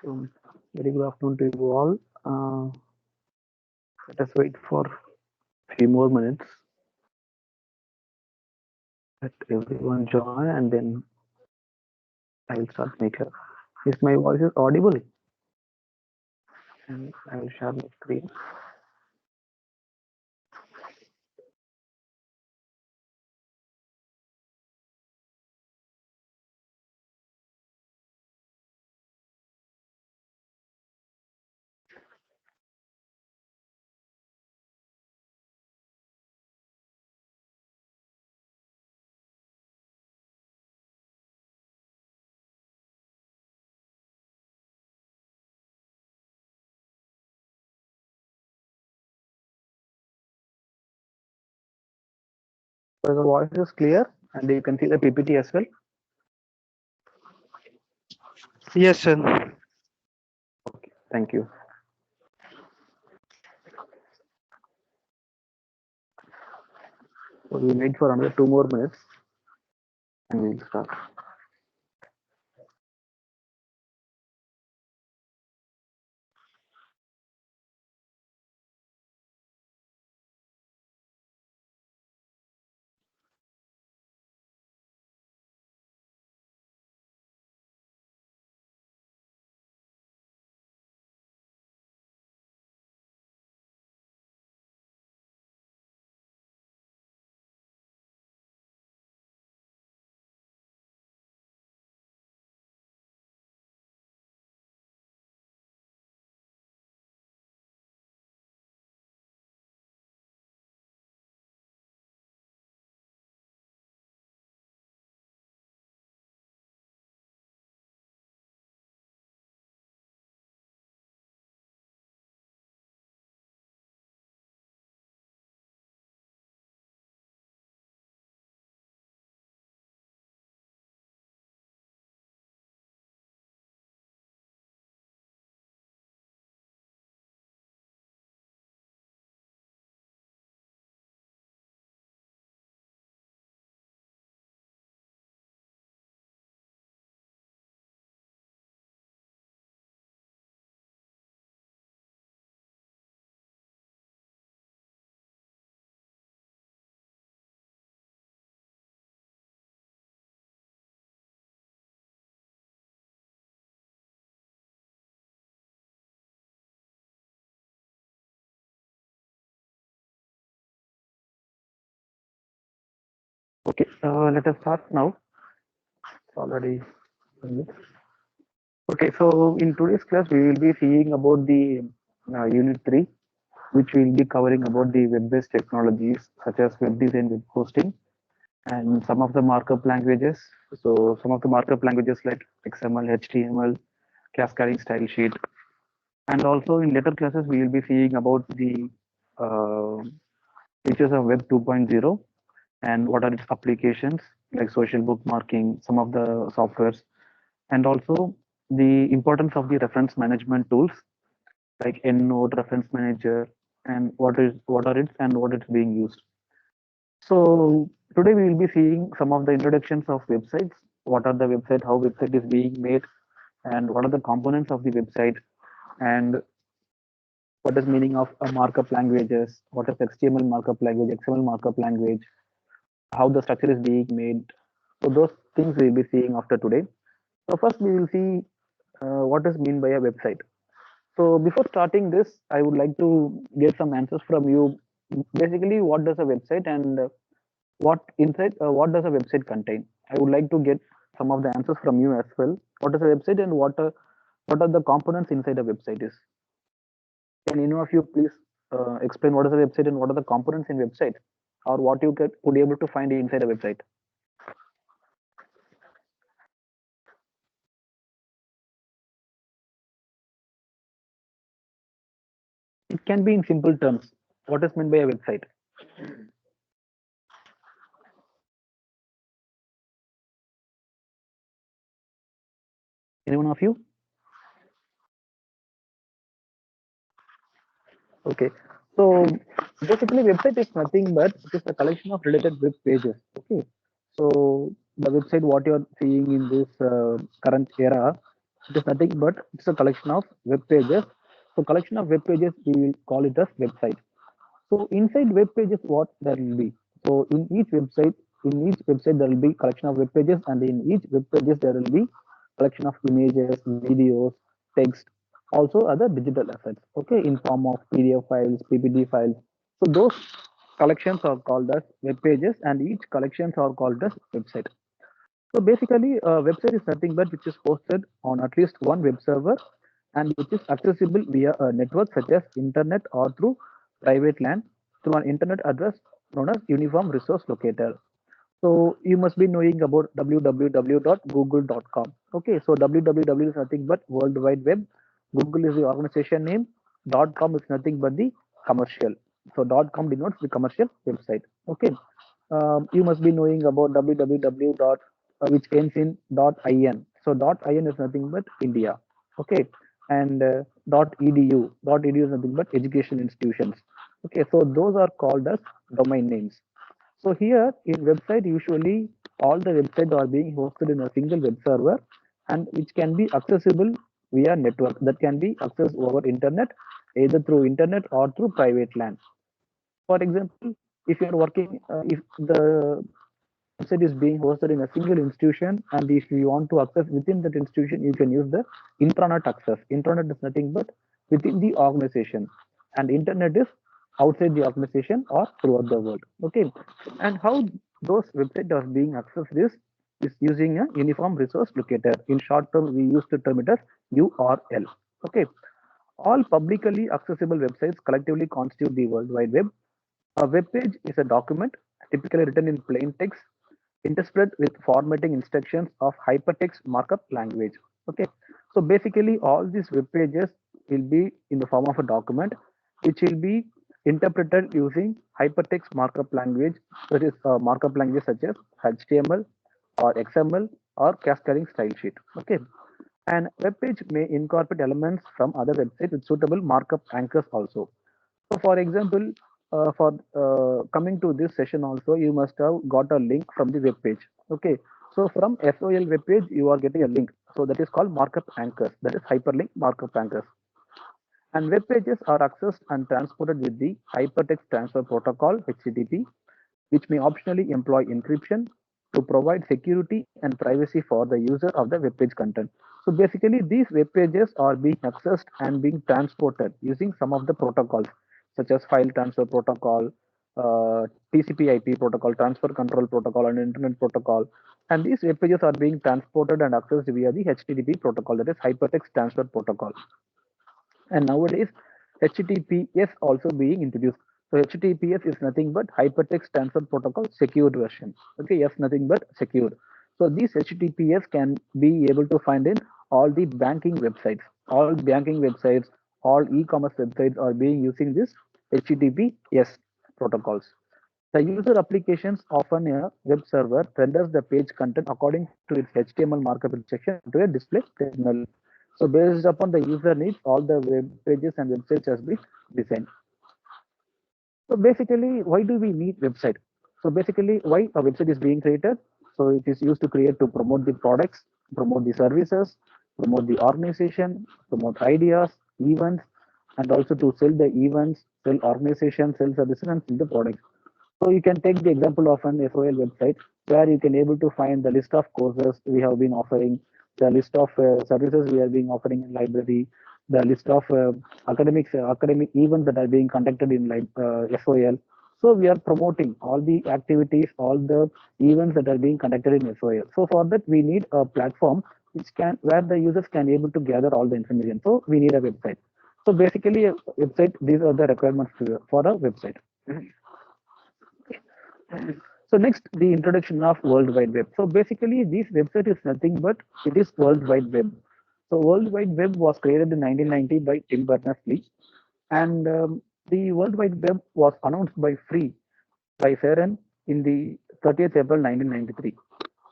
So, very good afternoon to you all. Let us wait for a few more minutes. Let everyone join, and then I will start maker. Is my voice is audible? And I will share my screen. So the voice is clear, and you can see the PPT as well. Yes, sir. Okay, thank you. So we wait for another 2 more minutes, and we will start. Okay, let us start now. It's already. Okay, so in today's class, we will be seeing about the Unit 3, which will be covering about the web-based technologies such as web design, web hosting, and some of the markup languages. So some of the markup languages like XML, HTML, cascading style sheet, and also in later classes we will be seeing about the uh, features of Web 2.0 and what are its applications like social bookmarking, some of the softwares, and also the importance of the reference management tools like EndNote, Reference Manager, and what are it and what it's being used. So today we will be seeing some of the introductions of websites. What are the website, how website is being made, and what are the components of the website, and what is meaning of markup languages, what is HTML markup language, XML markup language, how the structure is being made. So those things we'll be seeing after today. So first we will see what is mean by a website. So before starting this, I would like to get some answers from you. Basically, what does a website and what does a website contain? I would like to get some of the answers from you as well. What is a website and what are the components inside a website is? Can any of you please explain what is a website and what are the components in website, or what you could be able to find inside a website? It can be in simple terms. What is meant by a website? Anyone of you? Okay. So basically, website is nothing but it is a collection of related web pages. Okay. So the website what you are seeing in this current era, It is nothing but it's a collection of web pages. So collection of web pages, we will call it as website. So inside web pages, what there will be? So in each website there will be collection of web pages, and in each web pages there will be collection of images, videos, text, also other digital assets. Okay, in form of PDF files, PPT files. So those collections are called as web pages, and each collections are called as website. So basically, a website is nothing but which is hosted on at least one web server and which is accessible via a network such as internet or through private LAN through an internet address known as Uniform Resource Locator. So you must be knowing about www.google.com. Okay, so www is nothing but World Wide Web. Google is the organization name. .com is nothing but the commercial. So .com denotes the commercial website. Okay, you must be knowing about www dot which ends in .in. So .in is nothing but India. Okay, and .edu. .edu is nothing but education institutions. Okay, so those are called as domain names. So here in website, usually all the websites are being hosted in a single web server and which can be accessible via network that can be accessed over internet, either through internet or through private LAN. For example, if you are working, if the website is being hosted in a single institution, and if you want to access within that institution, you can use the intranet access. Intranet is nothing but within the organization, and internet is outside the organization or throughout the world. Okay, and how those websites are being accessed is using a uniform resource locator. In short term, we used to term it as URL. Okay, all publicly accessible websites collectively constitute the World Wide Web. A web page is a document typically written in plain text, interspersed with formatting instructions of hypertext markup language. Okay, so basically all these web pages will be in the form of a document, which will be interpreted using hypertext markup language, that is markup language such as HTML or XML or cascading style sheet. Okay, and web page may incorporate elements from other websites with suitable markup anchors also. So, for example, for coming to this session also, you must have got a link from the web page. Okay. So from SOL web page, you are getting a link. So that is called markup anchors. That is hyperlink markup anchors. And web pages are accessed and transported with the Hypertext Transfer Protocol (HTTP), which may optionally employ encryption to provide security and privacy for the user of the web page content. So basically, these web pages are being accessed and being transported using some of the protocols, such as file transfer protocol, TCP/IP protocol, transfer control protocol, and internet protocol. And these web pages are being transported and accessed via the HTTP protocol, that is Hypertext Transfer Protocol. And nowadays, HTTPS also being introduced. So HTTPS is nothing but Hypertext Transfer Protocol secured version. Okay, yes, nothing but secured. So these HTTPS can be able to find in all the banking websites. All banking websites, all e-commerce websites are being using this HTTPS protocols. The user applications often a web server renders the page content according to its HTML markup instruction to a display terminal. So based upon the user needs, all the web pages and websites has been designed. So basically, why do we need website? So basically, why a website is being created? So it is used to create to promote the products, promote the services, promote the organization, promote ideas, events, and also to sell the events, sell organization, sell services, and sell the products. So you can take the example of an SOL website where you can able to find the list of courses we have been offering, the list of services we are being offering in library, the list of academic events that are being conducted in SOL. So we are promoting all the activities, all the events that are being conducted in SOL. So for that we need a platform which can where the users can able to gather all the information. So we need a website. So basically, a website. These are the requirements for a website. So next, the introduction of World Wide Web. So basically, this website is nothing but it is World Wide Web. So World Wide Web was created in 1990 by Tim Berners-Lee, and the World Wide Web was announced by Feren in the 30th April 1993.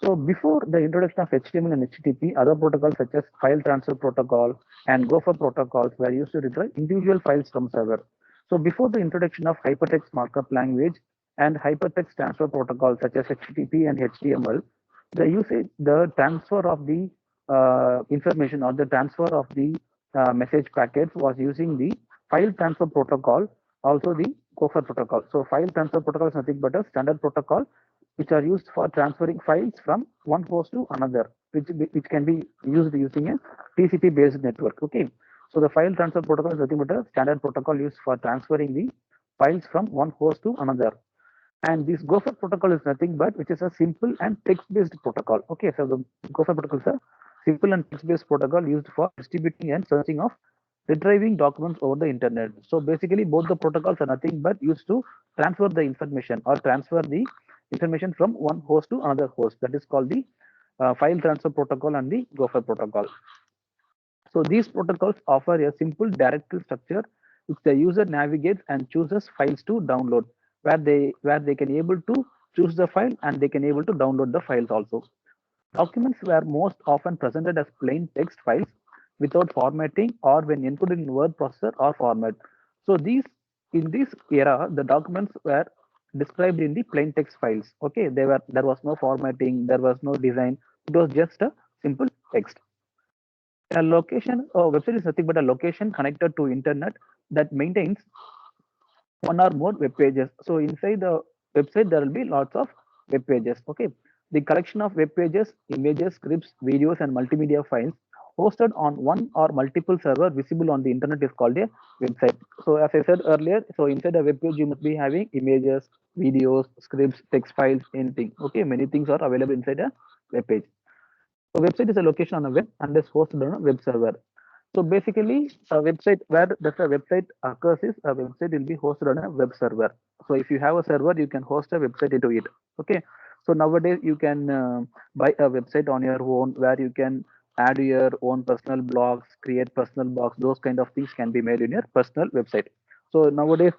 So before the introduction of HTML and HTTP, other protocols such as file transfer protocol and Gopher protocols were used to retrieve individual files from server. So before the introduction of hypertext markup language and hypertext transfer protocols such as HTTP and HTML, the transfer of the information or the transfer of the message packets was using the file transfer protocol, also the Gopher protocol. So file transfer protocol is nothing but a standard protocol which are used for transferring files from one host to another, which can be used using a TCP based network. Okay, so the file transfer protocol is nothing but a standard protocol used for transferring the files from one host to another. And this Gopher protocol is nothing but which is a simple and text-based protocol. Okay, so the Gopher protocol is a simple and text-based protocol used for distributing and searching of retrieving documents over the internet. So basically, both the protocols are nothing but used to transfer the information or transfer the information from one host to another host. That is called the file transfer protocol and the Gopher protocol. So these protocols offer a simple directory structure which the user navigates and chooses files to download, where they can able to choose the file and they can able to download the files also. Documents were most often presented as plain text files without formatting or when encoded in word processor or format. So these in this era, the documents were described in the plain text files. Okay, there was no formatting, there was no design. It was just a simple text. A location, a website is nothing but a location connected to internet that maintains one or more web pages. So inside the website, there will be lots of web pages. Okay, the collection of web pages, images, scripts, videos, and multimedia files hosted on one or multiple server visible on the internet is called a website. So as I said earlier, so inside a web page you must be having images, videos, scripts, text files, anything. Okay, many things are available inside a web page. So website is a location on a web and is hosted on a web server. So basically, a website where does a website occurs is a website will be hosted on a web server. So if you have a server, you can host a website into it. Okay. So nowadays you can buy a website on your own where you can add your own personal blogs, create personal blogs. Those kind of things can be made in your personal website. So nowadays,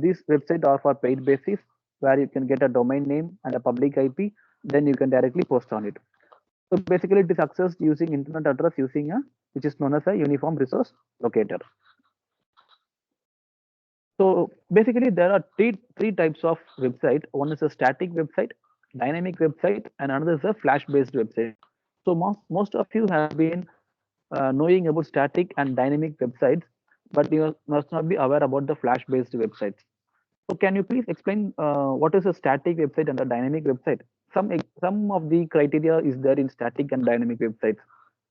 these websites are for paid basis where you can get a domain name and a public IP. Then you can directly post on it. So basically, it is accessed using internet address using a which is known as a uniform resource locator. So basically, there are three types of website. One is a static website, dynamic website, and another is a flash-based website. So most of you have been knowing about static and dynamic websites, but you must not be aware about the flash-based websites. So can you please explain what is a static website and a dynamic website? Some of the criteria is there in static and dynamic websites.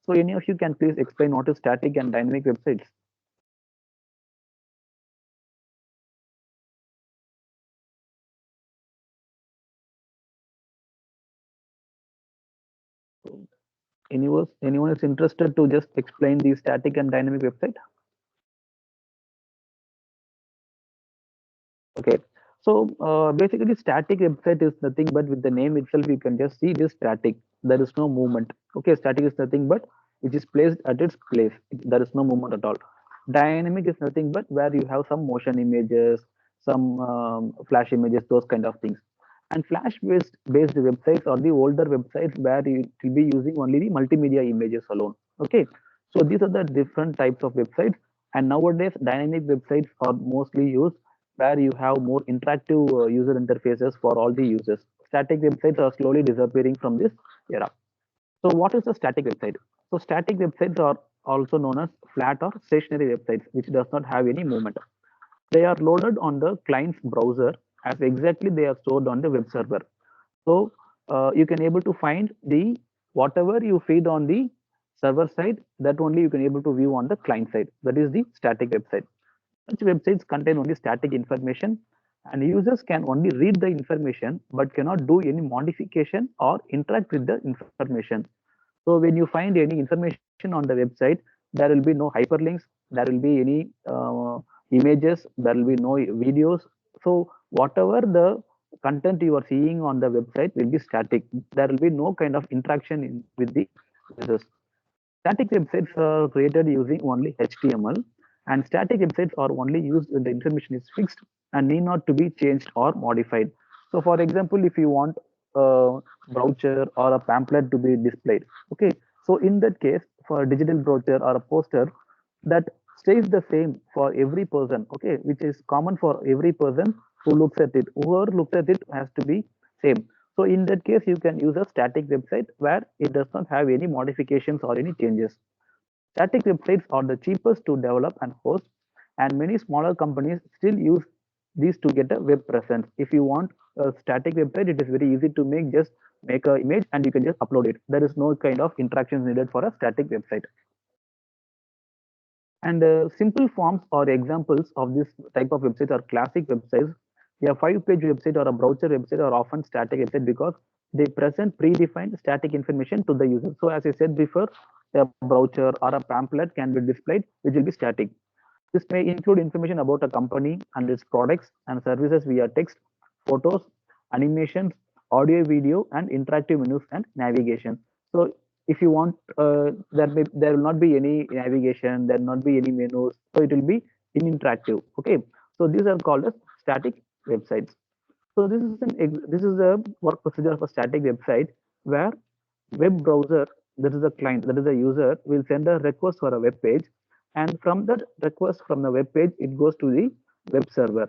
So any of you can please explain what is static and dynamic websites? Anyone is interested to just explain the static and dynamic website? Okay. So basically, static website is nothing but with the name itself, you can just see it is static. There is no movement. Okay, static is nothing but it is placed at its place. There is no movement at all. Dynamic is nothing but where you have some motion images, some flash images, those kind of things. And flash based websites are the older websites where you will be using only the multimedia images alone. Okay, so these are the different types of websites. And nowadays, dynamic websites are mostly used where you have more interactive user interfaces for all the users. Static websites are slowly disappearing from this era. So what is a static website? So static websites are also known as flat or stationary websites, which does not have any movement. They are loaded on the client's browser as exactly they are stored on the web server. So you can able to find the whatever you feed on the server side, that only you can able to view on the client side. That is the static website. Such websites contain only static information and users can only read the information but cannot do any modification or interact with the information. So when you find any information on the website, there will be no hyperlinks, there will be any images, there will be no videos. So whatever the content you are seeing on the website will be static. There will be no kind of interaction with the users. Static websites are created using only HTML, and static websites are only used when the information is fixed and need not to be changed or modified. So, for example, if you want a brochure or a pamphlet to be displayed, okay, so in that case, for a digital brochure or a poster, that stays the same for every person, okay, which is common for every person who looks at it. Whoever looks at it has to be same. So in that case, you can use a static website where it does not have any modifications or any changes. Static websites are the cheapest to develop and host, and many smaller companies still use these to get a web presence. If you want a static website, it is very easy to make. Just make an image and you can just upload it. There is no kind of interactions needed for a static website. And simple forms or examples of this type of websites are classic websites. A 5-page website or a browser website are often static website because they present predefined static information to the user. So as I said before, a brochure or a pamphlet can be displayed, which will be static. This may include information about a company and its products and services via text, photos, animations, audio, video, and interactive menus and navigation. So if you want, there will not be any navigation, there will not be any menus, so it will be interactive. Okay, so these are called as static websites. So this is a work procedure of a static website where web browser, that is a client, that is a user, will send a request for a web page, and from that request from the web page, it goes to the web server.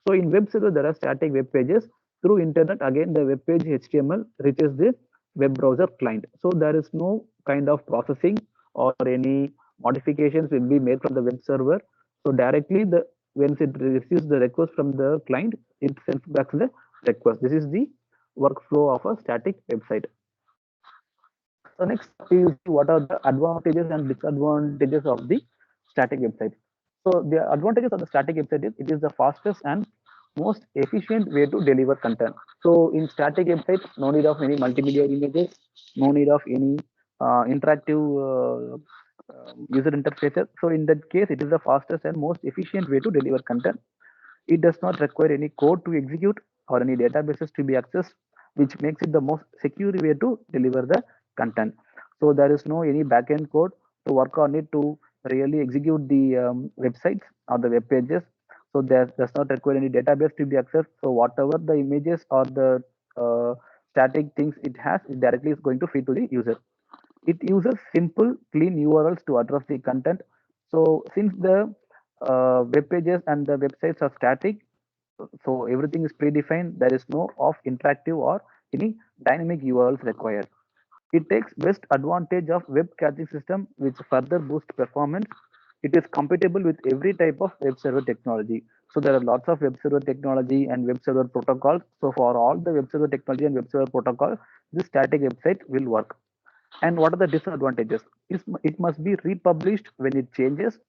So in web server, there are static web pages. Through internet, again, the web page HTML reaches the web browser client. So there is no kind of processing or any modifications will be made from the web server. So directly, the once it receives the request from the client, it sends back the request. This is the workflow of a static website. So next you see what are the advantages and disadvantages of the static website. So the advantages of the static website is it is the fastest and most efficient way to deliver content. So in static website, no need of any multimedia images, no need of any interactive user interfaces. So in that case, it is the fastest and most efficient way to deliver content. It does not require any code to execute or any databases to be accessed, which makes it the most secure way to deliver the content. So there is no any backend code to work on it to really execute the websites or the web pages. So there does not require any database to be accessed. So whatever the images or the static things it has, it directly is going to feed to the user. It uses simple, clean URLs to address the content. So since the web pages and the websites are static, so everything is predefined. There is no of interactive or any dynamic URLs required. It takes best advantage of web caching system, which further boosts performance. It is compatible with every type of web server technology. So there are lots of web server technology and web server protocols. So for all the web server technology and web server protocol, this static website will work. And what are the disadvantages? It must be republished when it changes,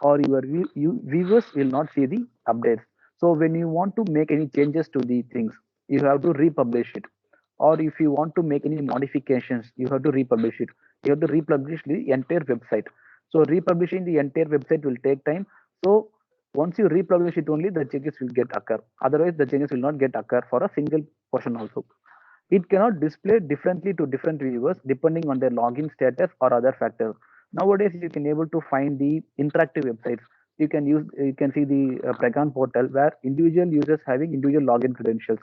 or viewers will not see the updates. So when you want to make any changes to the things, you have to republish it. Or if you want to make any modifications, you have to republish it. You have to republish the entire website. So republishing the entire website will take time. So once you republish it, only the changes will get occur. Otherwise, the changes will not get occur for a single portion also. It cannot display differently to different viewers depending on their login status or other factors. Nowadays, you can able to find the interactive websites. You can see the Pregan portal where individual users having individual login credentials.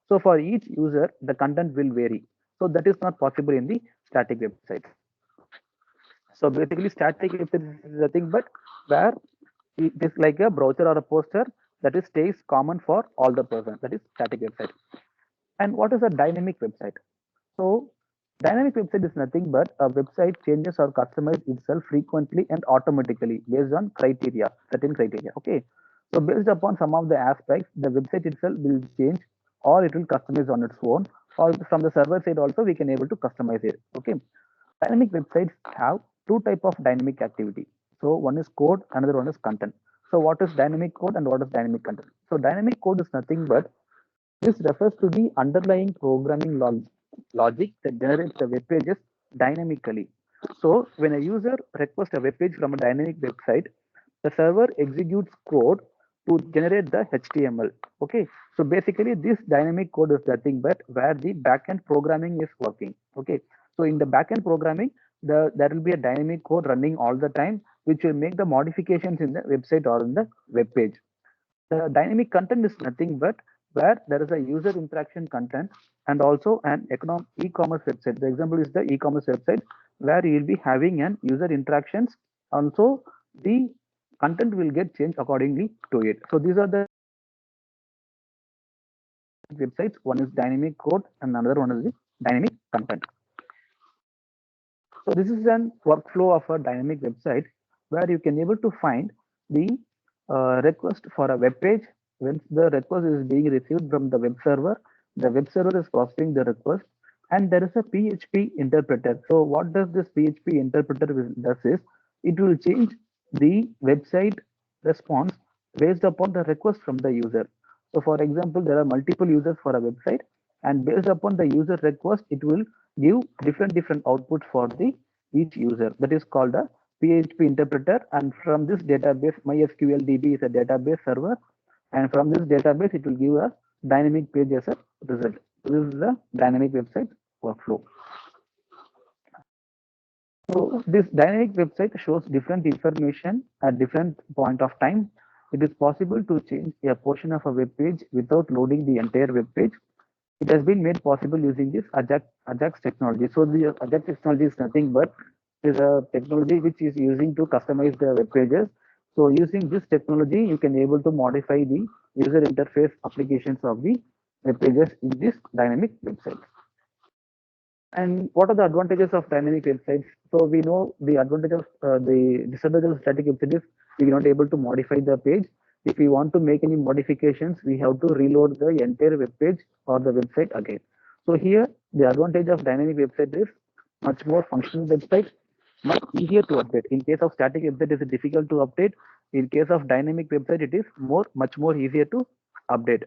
So for each user, the content will vary. So that is not possible in the static websites. So basically, static websites is a thing, but where it is like a browser or a poster that is stays common for all the person. That is static website. And what is a dynamic website? So dynamic website is nothing but a website changes or customize itself frequently and automatically based on certain criteria. Okay. So based upon some of the aspects, the website itself will change or it will customize on its own, or from the server side also we can able to customize it. Okay. Dynamic websites have two type of dynamic activity. So one is code, another one is content. So what is dynamic code and what is dynamic content? So dynamic code is nothing but this refers to the underlying programming logic that generates the web pages dynamically. So when a user requests a web page from a dynamic website, the server executes code to generate the HTML. Okay, so basically this dynamic code is nothing but where the backend programming is working. Okay, so in the backend programming, there will be a dynamic code running all the time, which will make the modifications in the website or in the web page. The dynamic content is nothing but where there is a user interaction content and also an e-commerce website. The example is the e-commerce website where you will be having an user interactions. Also, the content will get changed accordingly to it. So these are the websites. One is dynamic code and another one is the dynamic content. So this is an workflow of a dynamic website where you can able to find the request for a web page. When the request is being received from the web server is processing the request, and there is a PHP interpreter. So what does this PHP interpreter does is it will change the website response based upon the request from the user. So for example, there are multiple users for a website, and based upon the user request, it will give different outputs for the each user. That is called a PHP interpreter. And from this database, MySQL DB is a database server, and from this database, it will give a dynamic page as a result. This is the dynamic website workflow. So this dynamic website shows different information at different point of time. It is possible to change a portion of a web page without loading the entire web page. It has been made possible using this Ajax technology. So the Ajax technology is nothing but is a technology which is using to customize the web pages. So using this technology, you can able to modify the user interface applications of the web pages in this dynamic website. And what are the advantages of dynamic websites? So we know the advantage of the disadvantage of static website is we are not able to modify the page. If we want to make any modifications, we have to reload the entire web page or the website again. So here, the advantage of dynamic website is much more functional website, much easier to update. In case of static website, it is difficult to update. In case of dynamic website, it is much more easier to update.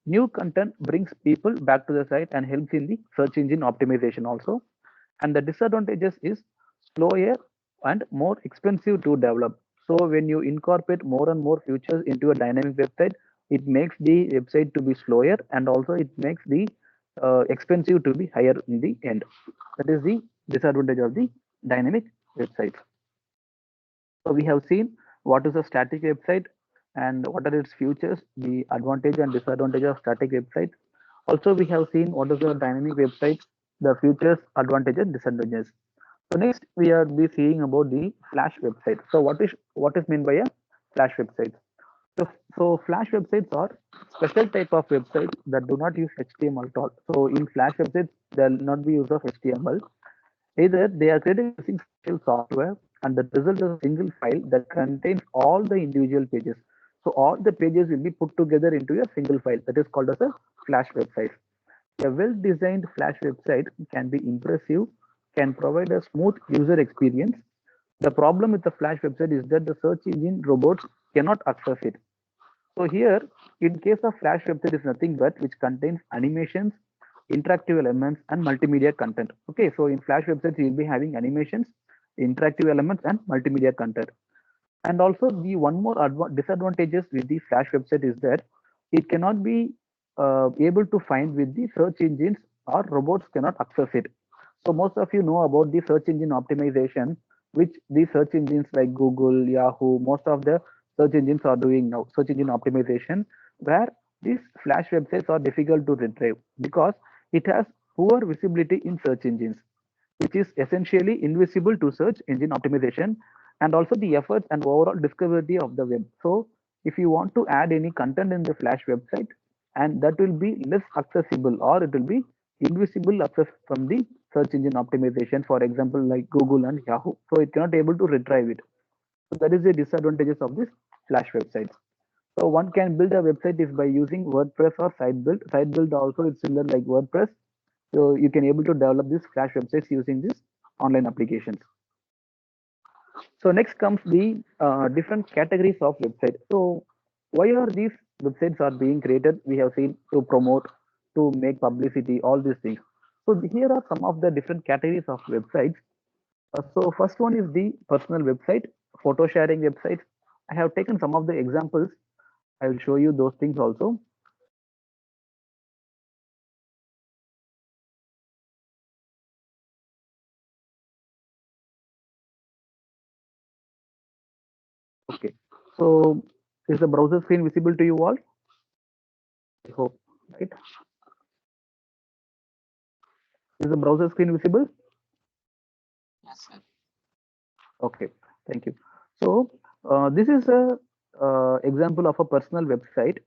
New content brings people back to the site and helps in the search engine optimization also. And the disadvantages is slower and more expensive to develop. So when you incorporate more and more features into a dynamic website, it makes the website to be slower, and also it makes the expensive to be higher in the end. That is the disadvantage of the dynamic website. So we have seen what is a static website and what are its features, the advantage and disadvantage of static website. Also, we have seen what is a dynamic website, the features, advantages, disadvantages. So next, we are be seeing about the Flash website. So what is meant by a Flash website? So Flash websites are special type of websites that do not use HTML at all. So in Flash websites, there will not be use of HTML. Either they are created using special software, and the result is a single file that contains all the individual pages. So all the pages will be put together into a single file that is called as a Flash website. A well-designed Flash website can be impressive, can provide a smooth user experience. The problem with the Flash website is that the search engine robots cannot access it. So here, in case of Flash website is nothing but which contains animations, interactive elements, and multimedia content. Okay, so in Flash websites, you'll be having animations, interactive elements, and multimedia content. And also the one more disadvantages with the Flash website is that it cannot be able to find with the search engines, or robots cannot access it. So most of you know about the search engine optimization, which the search engines like Google, Yahoo, most of the search engines are doing now, search engine optimization, where these Flash websites are difficult to retrieve because it has poor visibility in search engines, which is essentially invisible to search engine optimization, and also the efforts and overall discoverability of the web. So if you want to add any content in the Flash website, and that will be less accessible, or it will be invisible access from the search engine optimization, for example, like Google and Yahoo. So it cannot able to retrieve it. So that is the disadvantages of this Flash websites. So one can build a website is by using WordPress or site build. Site build also is similar like WordPress. So you can able to develop these Flash websites using these online applications. So next comes the different categories of website. So why are these websites are being created? We have seen to promote, to make publicity, all these things. So here are some of the different categories of websites. So first one is the personal website, photo sharing websites. I have taken some of the examples. I will show you those things also. Okay. So is the browser screen visible to you all? I hope, right? Is the browser screen visible? Yes, sir. Okay, thank you. So this is a example of a personal website.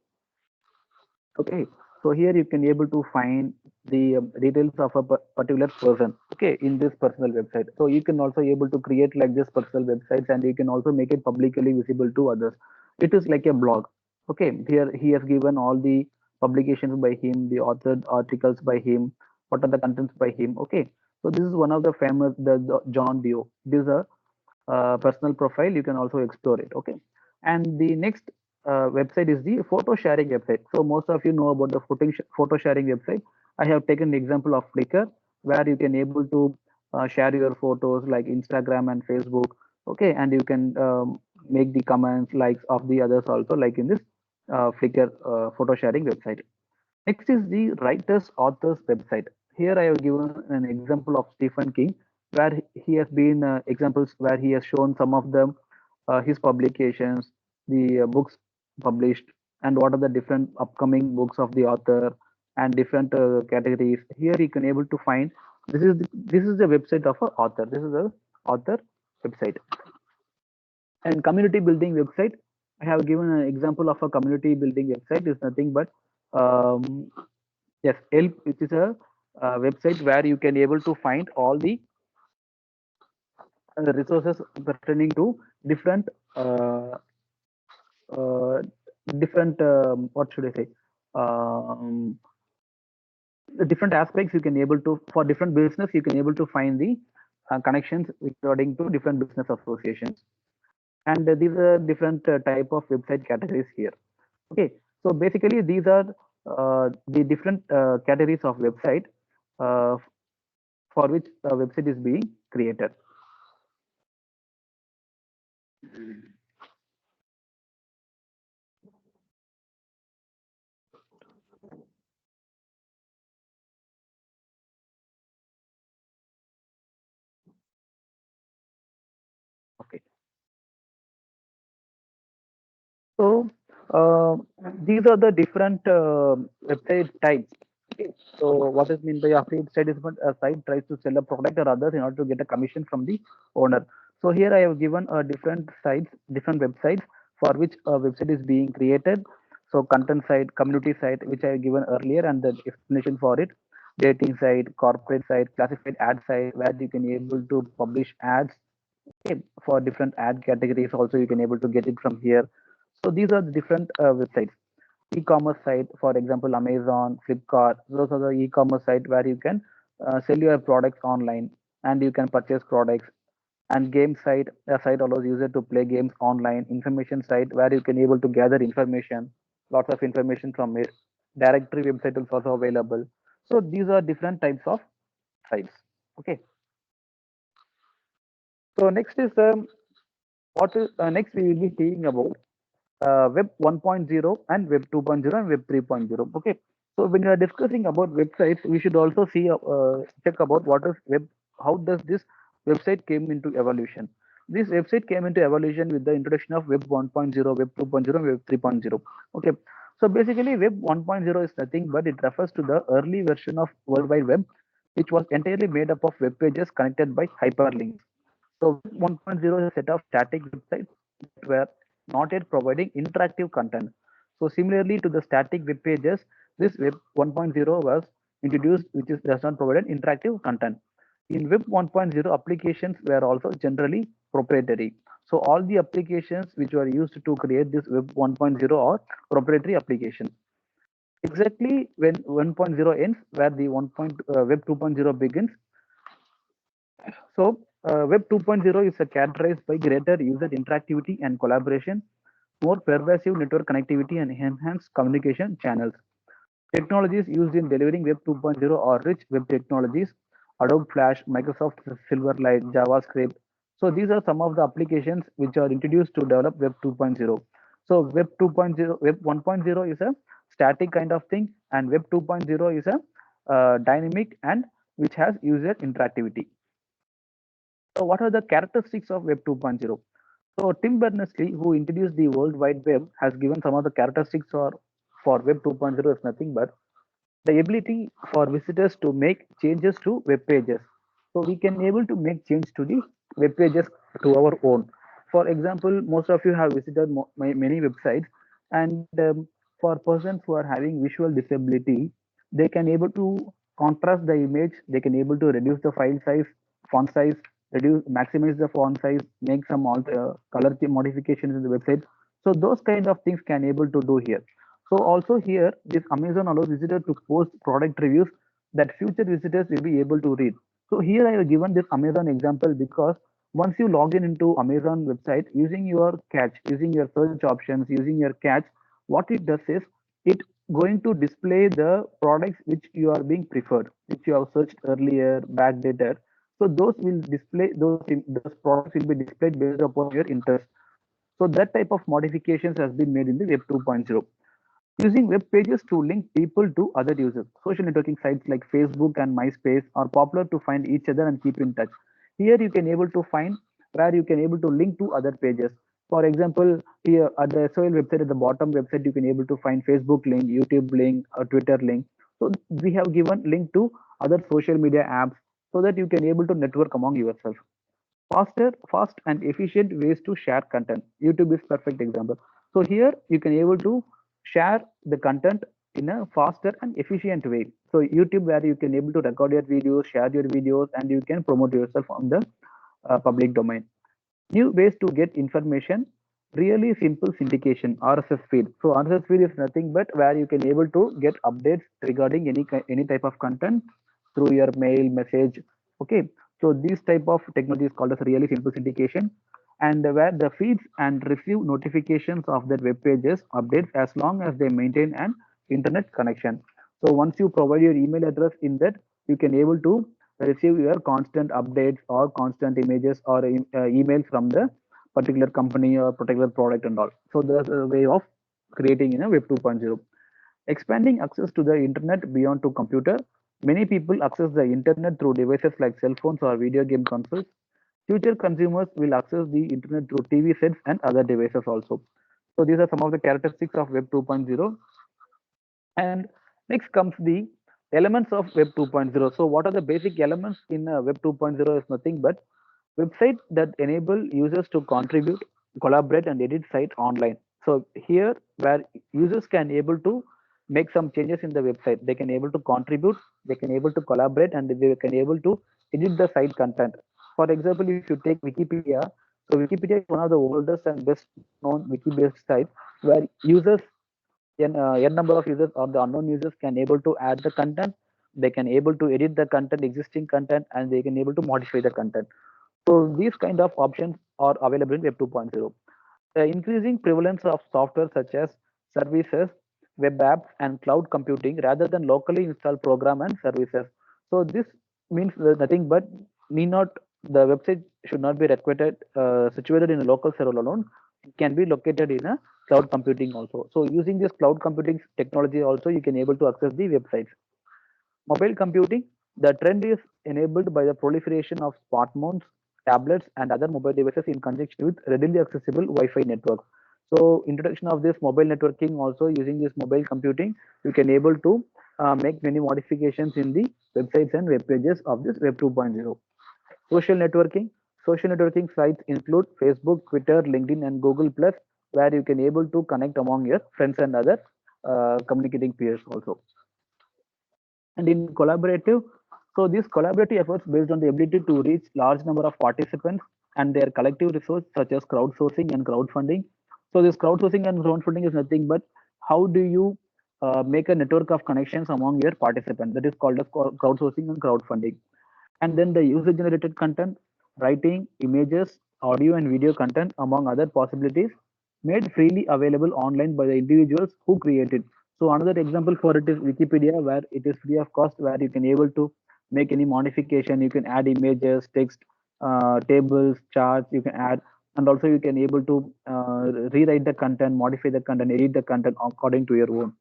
Okay, So here you can able to find the details of a particular person, okay, in this personal website. So you can also able to create like this personal websites, and you can also make it publicly visible to others. It is like a blog. Okay, here he has given all the publications by him, the authored articles by him, what are the contents by him. Okay, so this is one of the famous, the John Dio. This is a personal profile. You can also explore it. Okay, and the next website is the photo sharing website. So most of you know about the photo sharing website. I have taken the example of Flickr, where you can able to share your photos like Instagram and Facebook. Okay, and you can make the comments, likes of the others also, like in this Flickr photo sharing website. Next is the writers authors website. Here I have given an example of Stephen King, where he has been examples where he has shown some of them, his publications, the books published, and what are the different upcoming books of the author and different categories. Here you can able to find, this is the website of a author. This is the author website. And community building website, I have given an example of a community building website. Is nothing but um, yes, help, which is a website where you can able to find all the resources pertaining to different uh, uh, different what should I say, um, the different aspects you can able to, for different business you can able to find the connections according to different business associations. And these are different type of website categories here. Okay, so basically these are the different categories of website uh, for which a website is being created. Okay, so uh, these are the different website types. Okay, so what is meant by a free website is when a site tries to sell a product or others in order to get a commission from the owner. So here I have given different sites, different websites for which a website is being created. So content site, community site, which I have given earlier, and the explanation for it. Dating site, corporate site, classified ad site, where you can able to publish ads. Okay, for different ad categories also you can able to get it from here. So these are the different websites. E-commerce site, for example, Amazon, Flipkart, those are the e-commerce site where you can sell your products online and you can purchase products. And game site, a site allows user to play games online. Information site where you can able to gather information, lots of information from it. Directory website is also available. So these are different types of sites. Okay, so next is what is next we will be seeing about web 1.0 and web 2.0 and web 3.0. Okay, so when you are discussing about websites, we should also see check about what is web, how does this website came into evolution. This website came into evolution with the introduction of web 1.0, web 2.0, web 3.0. Okay, so basically web 1.0 is nothing but it refers to the early version of world wide web, which was entirely made up of web pages connected by hyperlinks. So Web 1.0 is a set of static websites that were not yet providing interactive content. So similarly to the static web pages, this Web 1.0 was introduced, which is does not provide an interactive content. In Web 1.0, applications were also generally proprietary. So all the applications which were used to create this Web 1.0 are proprietary applications. Exactly when 1.0 ends, where the Web 2.0 begins, so, Web 2.0 is characterized by greater user interactivity and collaboration, more pervasive network connectivity, and enhanced communication channels. Technologies used in delivering Web 2.0 are rich web technologies, Adobe Flash, Microsoft Silverlight, JavaScript. So, these are some of the applications which are introduced to develop Web 2.0. So, Web 2.0, Web 1.0 is a static kind of thing, and Web 2.0 is a dynamic and which has user interactivity. So what are the characteristics of Web 2.0? So Tim Berners-Lee, who introduced the World Wide Web, has given some of the characteristics for Web 2.0 is nothing but the ability for visitors to make changes to web pages. So we can able to make change to the web pages to our own. For example, most of you have visited many websites, and for persons who are having visual disability, they can able to contrast the image, they can able to reduce the file size, font size, reduce, maximize the font size, make some color modifications in the website. So those kind of things can able to do here. So also here, this Amazon allows visitor to post product reviews that future visitors will be able to read. So here I have given this Amazon example because once you log in into Amazon website using your catch, using your search options, using your catch, what it does is it going to display the products which you are being preferred, which you have searched earlier, backdated. So those will display those products will be displayed based upon your interest. So that type of modifications has been made in the Web 2.0. Using web pages to link people to other users. Social networking sites like Facebook and MySpace are popular to find each other and keep in touch. Here you can able to find where you can able to link to other pages. For example, here at the SOL website at the bottom website, you can able to find Facebook link, YouTube link, or Twitter link. So we have given link to other social media apps so that you can able to network among yourself. Fast and efficient ways to share content. YouTube is perfect example. So here you can able to share the content in a faster and efficient way. So YouTube, where you can able to record your videos, share your videos, and you can promote yourself on the public domain. New ways to get information. Really simple syndication, RSS feed. So RSS feed is nothing but where you can able to get updates regarding any type of content through your mail message. Okay, so this type of technology is called as really simple syndication, and where the feeds and receive notifications of their web pages updates as long as they maintain an internet connection. So once you provide your email address in that, you can able to receive your constant updates or constant images or emails from the particular company or particular product and all. So there's a way of creating in a Web 2.0. Expanding access to the internet beyond to computer. Many people access the internet through devices like cell phones or video game consoles. Future consumers will access the internet through TV sets and other devices also. So these are some of the characteristics of Web 2.0. And next comes the elements of Web 2.0. So what are the basic elements in Web 2.0 is nothing but website that enable users to contribute, collaborate, and edit site online. So here where users can able to make some changes in the website, they can able to contribute, they can able to collaborate, and they can able to edit the site content. For example, if you take Wikipedia, so Wikipedia is one of the oldest and best known wiki-based sites where users n number of users or the unknown users can able to add the content, they can able to edit the content, existing content, and they can able to modify the content. So these kind of options are available in Web 2.0. The increasing prevalence of software such as services, web apps, and cloud computing rather than locally installed program and services. So this means that nothing but need not the website should not be required situated in a local server alone. It can be located in a cloud computing also. So using this cloud computing technology also, you can able to access the websites. Mobile computing, the trend is enabled by the proliferation of smartphones, tablets, and other mobile devices in conjunction with readily accessible Wi-Fi networks. So introduction of this mobile networking also using this mobile computing, you can able to make many modifications in the websites and web pages of this Web 2.0. Social networking. Social networking sites include Facebook, Twitter, LinkedIn, and Google Plus, where you can able to connect among your friends and other communicating peers also. And in collaborative, so these collaborative efforts based on the ability to reach large number of participants and their collective resource such as crowdsourcing and crowdfunding. So this crowdsourcing and crowdfunding is nothing but how do you make a network of connections among your participants, that is called as crowdsourcing and crowdfunding. And then the user generated content, writing, images, audio and video content among other possibilities made freely available online by the individuals who create it. So another example for it is Wikipedia, where it is free of cost, where you can able to make any modification, you can add images, text, tables, charts, you can add, and also you can able to rewrite the content, modify the content, edit the content according to your own.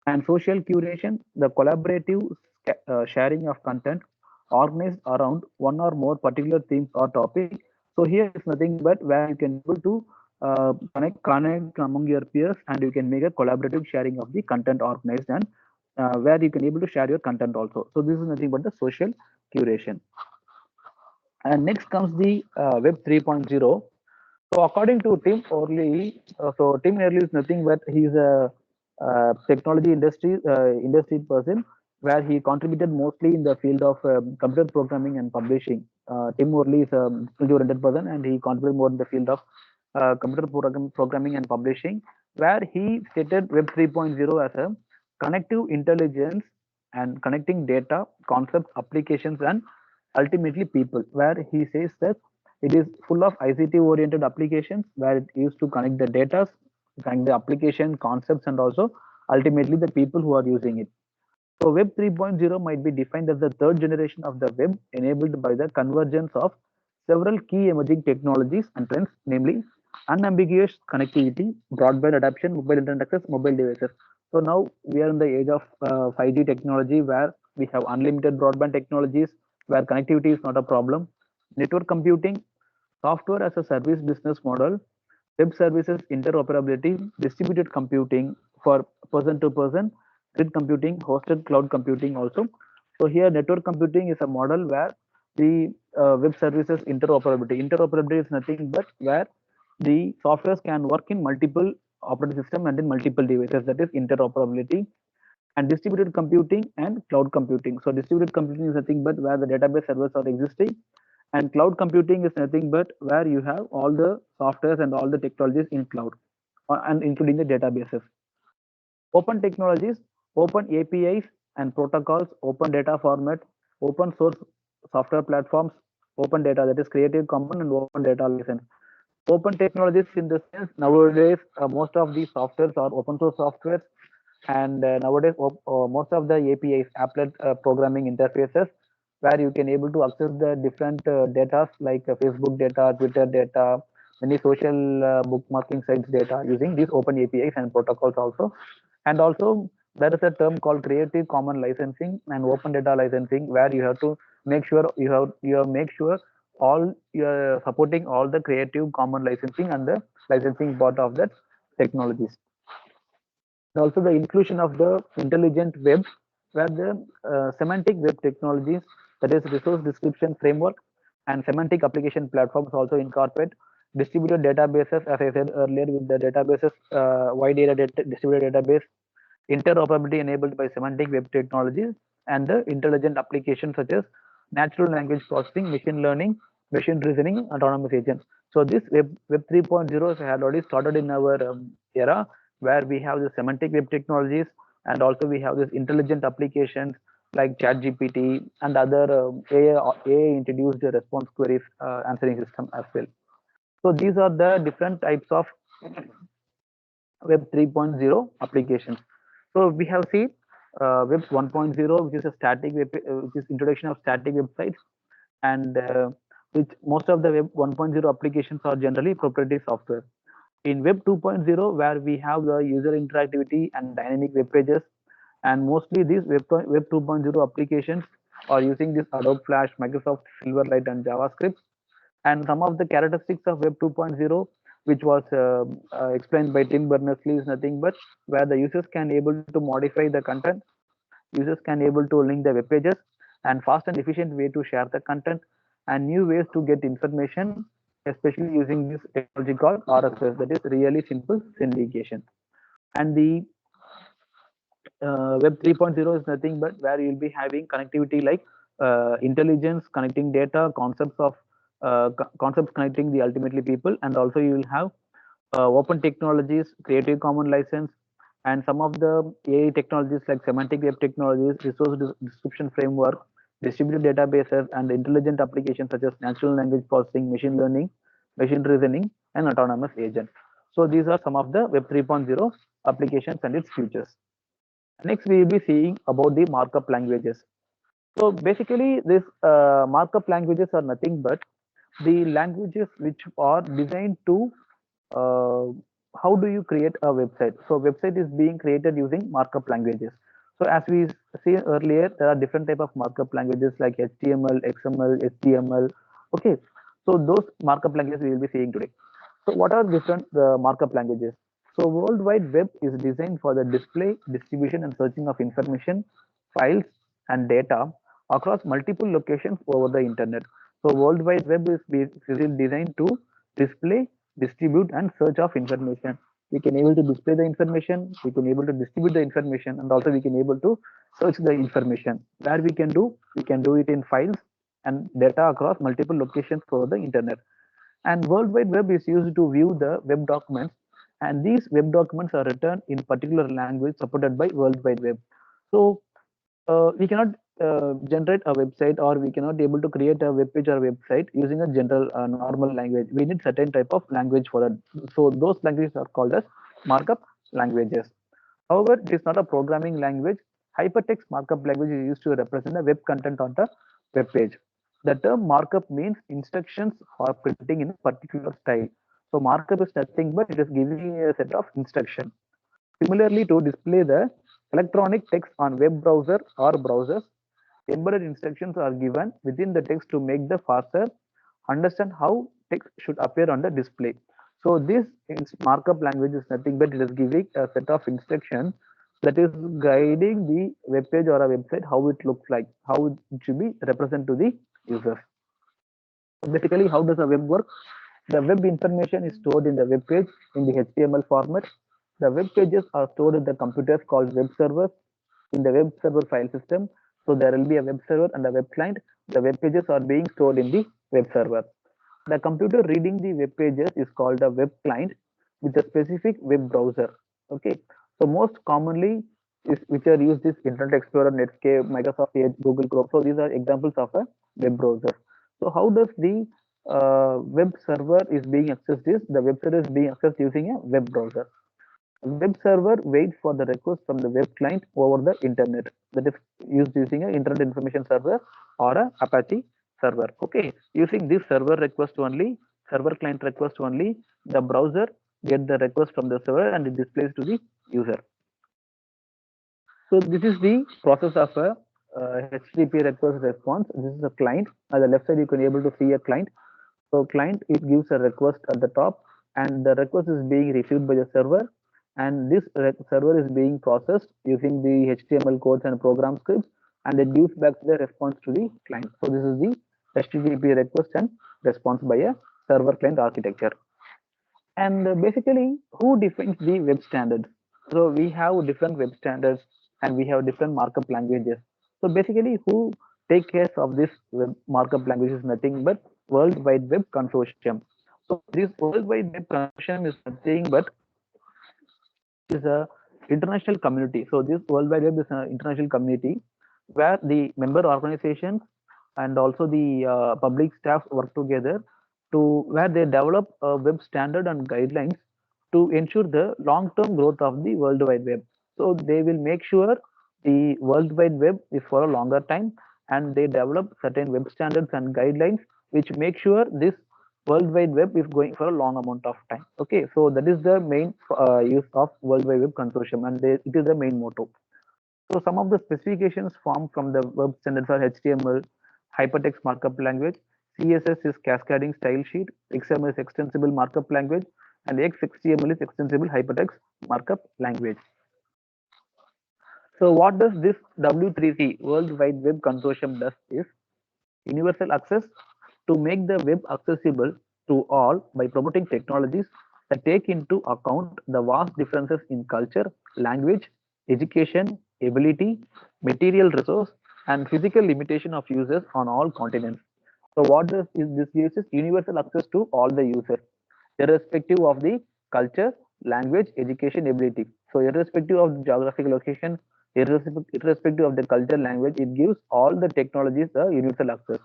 And social curation, the collaborative sharing of content organized around one or more particular themes or topic. So here is nothing but where you can able to connect among your peers, and you can make a collaborative sharing of the content organized, and where you can able to share your content also. So this is nothing but the social curation. And next comes the Web 3.0. So according to Tim Orley, so Tim Orley is nothing but he's a technology industry person, where he contributed mostly in the field of computer programming and publishing. Tim Morley is a technology-oriented person, and he contributed more in the field of programming and publishing, where he stated Web 3.0 as a connective intelligence and connecting data, concepts, applications, and ultimately people. Where he says that it is full of ICT-oriented applications, where it used to connect the data, connect the application concepts, and also ultimately the people who are using it. So Web 3.0 might be defined as the third generation of the web, enabled by the convergence of several key emerging technologies and trends, namely unambiguous connectivity, broadband adoption, mobile internet access, mobile devices. So now we are in the age of 5G technology, where we have unlimited broadband technologies, where connectivity is not a problem. Network computing, software as a service business model, web services interoperability, distributed computing for person to person, grid computing, hosted cloud computing also. So here network computing is a model where the web services interoperability. Interoperability is nothing but where the softwares can work in multiple operating system and in multiple devices. That is interoperability. And distributed computing and cloud computing. So distributed computing is nothing but where the database servers are existing, and cloud computing is nothing but where you have all the softwares and all the technologies in cloud, and including the databases. Open technologies, open APIs and protocols, open data format, open source software platforms, open data, that is Creative Commons and open data license. Open technologies in the sense nowadays most of these softwares are open source softwares, and nowadays most of the APIs, applet programming interfaces, where you can able to access the different data like Facebook data, Twitter data, many social bookmarking sites data using these open APIs and protocols also. And also there is a term called Creative Commons licensing and open data licensing, where you have to make sure you have make sure all you're supporting all the Creative Commons licensing and the licensing part of that technologies. And also the inclusion of the intelligent web, where the semantic web technologies, that is resource description framework and semantic application platforms, also incorporate distributed databases, as I said earlier, with the databases, wide area distributed database, interoperability enabled by semantic web technologies, and the intelligent applications such as natural language processing, machine learning, machine reasoning, autonomous agents. So this web 3.0 had already started in our era, where we have the semantic web technologies, and also we have this intelligent applications like ChatGPT and other AI introduced response queries answering system as well. So these are the different types of Web 3.0 applications. So we have seen Web 1.0, which is a static web, which is introduction of static websites, and which most of the Web 1.0 applications are generally proprietary software. In Web 2.0, where we have the user interactivity and dynamic web pages, and mostly these Web 2.0 applications are using this Adobe Flash, Microsoft Silverlight, and JavaScript. And some of the characteristics of Web 2.0, which was explained by Tim Berners-Lee, is nothing but where the users can able to modify the content, users can able to link the web pages, and fast and efficient way to share the content, and new ways to get information, especially using this technology called RSS, that is really simple syndication. And the Web 3.0 is nothing but where you'll be having connectivity like intelligence, connecting data, concepts connecting the ultimately people, and also you will have open technologies, Creative Commons license, and some of the AI technologies like semantic web technologies, resource description framework, distributed databases, and intelligent applications such as natural language processing, machine learning, machine reasoning, and autonomous agents. So these are some of the Web 3.0 applications and its futures. Next, we will be seeing about the markup languages. So basically, this markup languages are nothing but the languages which are designed to uh, how do you create a website. So website is being created using markup languages. So as we see earlier, there are different type of markup languages like HTML, XML, HTML. Okay, so those markup languages we will be seeing today. So what are different markup languages? So World Wide Web is designed for the display, distribution, and searching of information, files, and data across multiple locations over the internet. So World Wide Web is designed to display, distribute, and search of information. we can able to display the information, we can able to distribute the information, and also we can able to search the information. Where we can do it in files and data across multiple locations over the internet. And World Wide Web is used to view the web documents, and these web documents are written in particular language supported by World Wide Web. So we cannot generate a website, or we cannot able to create a web page or website using a general normal language. We need certain type of language for that. So those languages are called as markup languages. However, it is not a programming language. Hypertext markup language is used to represent the web content on the web page. The term markup means instructions or printing in a particular style. So markup is nothing but it is giving a set of instructions. Similarly, to display the electronic text on web browser or browsers, embedded instructions are given within the text to make the parser understand how text should appear on the display. So this markup language is nothing but it is giving a set of instructions that is guiding the web page or a website how it looks like, how it should be represented to the users. Basically, how does a web work? The web information is stored in the web page in the HTML format. The web pages are stored in the computers called web servers in the web server file system. So there will be a web server and a web client. The web pages are being stored in the web server. The computer reading the web pages is called a web client with a specific web browser. Okay, so most commonly is which are used is Internet Explorer, Netscape, Microsoft Edge, Google Chrome. So these are examples of a web browser. So how does the web server is being accessed? Is the web server is being accessed using a web browser. Web server waits for the request from the web client over the internet. That is used using a Internet Information Server or a Apache server. Okay, using this server request only, server client request only, the browser get the request from the server and it displays to the user. So this is the process of a HTTP request response. This is a client. At the left side, you can able to see a client. So client, it gives a request at the top, and the request is being received by the server, and this server is being processed using the HTML codes and program scripts, and it gives back the response to the client. So this is the HTTP request and response by a server client architecture. And basically, who defines the web standards? So we have different web standards and we have different markup languages. So basically, who take care of this web markup language is nothing but World Wide Web Consortium. So this World Wide Web Consortium is nothing but is a international community. So this World Wide Web is an international community where the member organizations and also the public staff work together to where they develop a web standard and guidelines to ensure the long-term growth of the World Wide Web. So they will make sure the World Wide Web is for a longer time, and they develop certain web standards and guidelines which make sure this World Wide Web is going for a long amount of time. Okay, so that is the main use of World Wide Web Consortium, and it is the main motto. So some of the specifications formed from the web standards are HTML, hypertext markup language, CSS is cascading style sheet, XML is extensible markup language, and XHTML is extensible hypertext markup language. So what does this W3C World Wide Web Consortium does is universal access to make the web accessible to all by promoting technologies that take into account the vast differences in culture, language, education, ability, material resource, and physical limitation of users on all continents. So what does is this gives is universal access to all the users, irrespective of the culture, language, education, ability. So irrespective of the geographical location, irrespective of the culture, language, it gives all the technologies a universal access.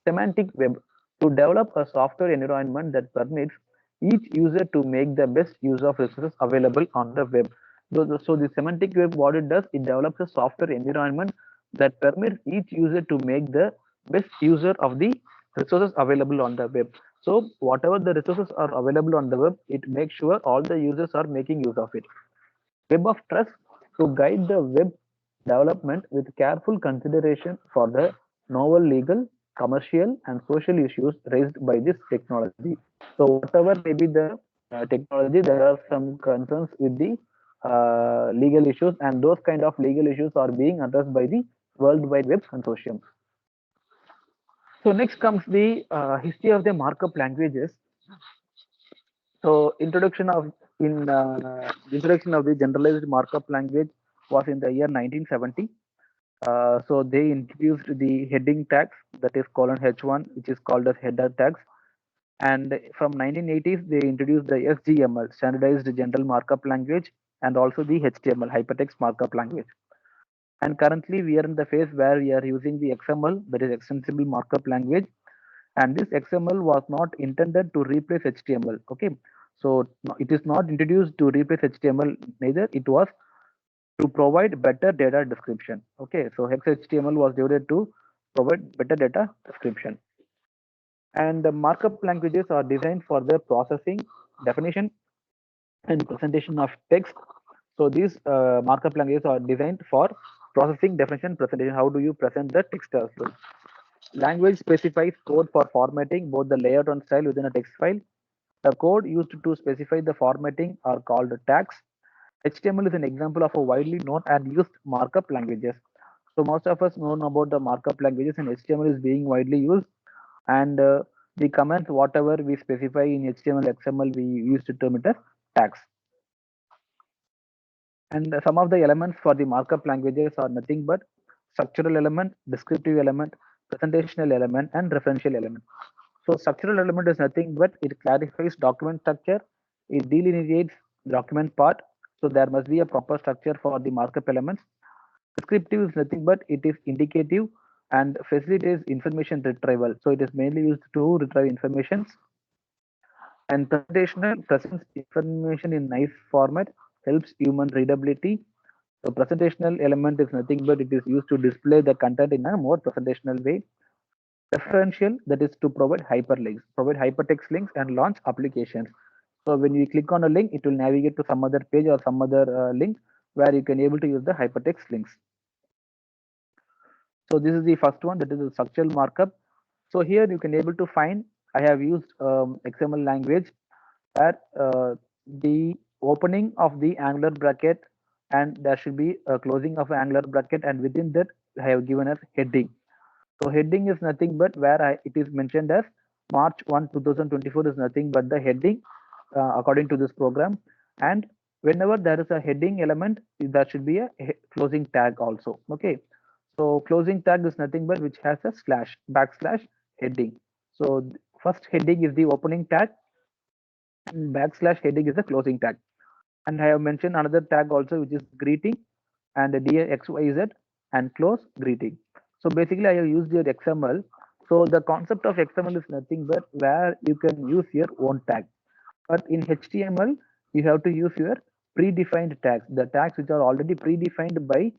Semantic web to develop a software environment that permits each user to make the best use of resources available on the web. So the semantic web, what it does, it develops a software environment that permits each user to make the best user of the resources available on the web. So whatever the resources are available on the web, it makes sure all the users are making use of it. Web of trust to guide the web development with careful consideration for the novel legal, commercial, and social issues raised by this technology. So, whatever may be the technology, there are some concerns with the legal issues, and those kind of legal issues are being addressed by the World Wide Web Consortium. So, next comes the history of the markup languages. So, introduction of in introduction of the generalized markup language was in the year 1970. So they introduced the heading tags, that is colon H1, which is called as header tags. And from 1980s, they introduced the SGML, standardized general markup language, and also the HTML, hypertext markup language. And currently, we are in the phase where we are using the XML, that is extensible markup language. And this XML was not intended to replace HTML. Okay, so it is not introduced to replace HTML. Neither it was to provide better data description. Okay, so HTML was developed to provide better data description. And the markup languages are designed for the processing, definition, and presentation of text. So these markup languages are designed for processing, definition, presentation. How do you present the text as well? Language specifies code for formatting both the layout and style within a text file. The code used to specify the formatting are called tags. HTML is an example of a widely known and used markup languages. So most of us know about the markup languages, and HTML is being widely used. And the comments, whatever we specify in HTML, XML, we use to term it as tags. And some of the elements for the markup languages are nothing but structural element, descriptive element, presentational element, and referential element. So structural element is nothing but it clarifies document structure, it delineates document part. So there must be a proper structure for the markup elements. Descriptive is nothing but it is indicative and facilitates information retrieval. So it is mainly used to retrieve information. And presentational presents information in nice format, helps human readability. So presentational element is nothing but it is used to display the content in a more presentational way. Referential, that is to provide hyperlinks, provide hypertext links and launch applications. So when you click on a link, it will navigate to some other page or some other link where you can able to use the hypertext links. So this is the first one, that is the structural markup. So here you can able to find, I have used XML language where the opening of the angular bracket and there should be a closing of angular bracket, and within that I have given as heading. So heading is nothing but where it is mentioned as March 1, 2024 is nothing but the heading according to this program. And whenever there is a heading element, there should be a closing tag also. Okay. So closing tag is nothing but which has a slash, backslash heading. So first heading is the opening tag and backslash heading is the closing tag. And I have mentioned another tag also, which is greeting and the dear XYZ and close greeting. So basically I have used your XML. So the concept of XML is nothing but where you can use your own tag. But in HTML, you have to use your predefined tags, the tags which are already predefined by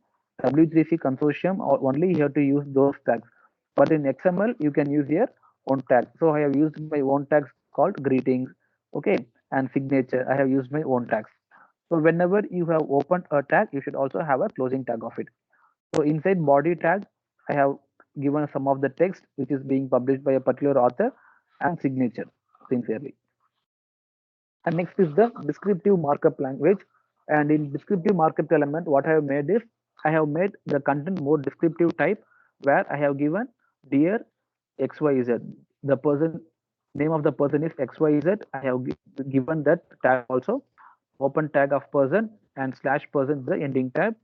W3C consortium, or only you have to use those tags. But in XML, you can use your own tag. So I have used my own tags called greetings, okay, and signature. I have used my own tags. So whenever you have opened a tag, you should also have a closing tag of it. So inside body tag, I have given some of the text which is being published by a particular author and signature sincerely. And next is the descriptive markup language. And in descriptive markup element, what I have made is I have made the content more descriptive type where I have given dear XYZ. The person name of the person is XYZ. I have given that tag also. Open tag of person and slash person the ending tag.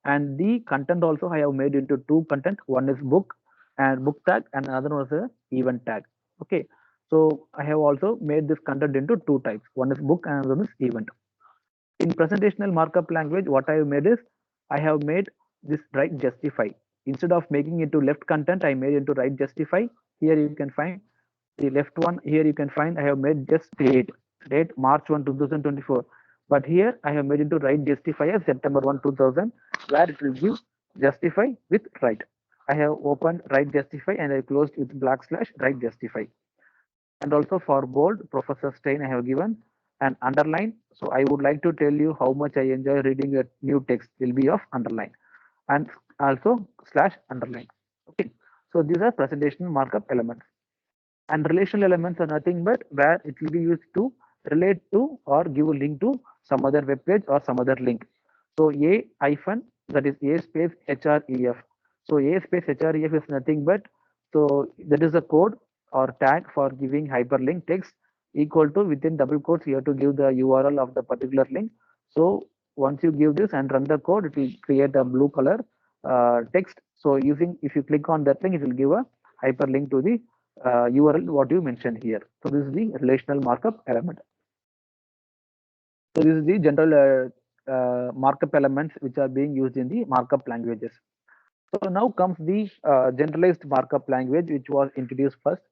And the content also I have made into two content. One is book and book tag, and another one is a event tag. Okay. So I have also made this content into two types. One is book and another one is event. In presentational markup language, what I have made is I have made this right justify. Instead of making it to left content, I made it to right justify. Here you can find the left one. Here you can find I have made just date March 1, 2024. But here I have made it to right justify as September 1, 2000, where it will give justify with right. I have opened right justify and I closed with black slash right justify. And also for bold, Professor Stein, I have given an underline. So I would like to tell you how much I enjoy reading a new text will be of underline and also slash underline. Okay. So these are presentation markup elements. And relational elements are nothing but where it will be used to relate to or give a link to some other web page or some other link. So a hyphen, that is a space href. So a space href is nothing but, so that is a code or tag for giving hyperlink text, equal to within double quotes you have to give the URL of the particular link. So once you give this and run the code, it will create a blue color text. So using, if you click on that link, it will give a hyperlink to the URL what you mentioned here. So this is the relational markup element. So this is the general markup elements which are being used in the markup languages. So now comes the generalized markup language which was introduced first.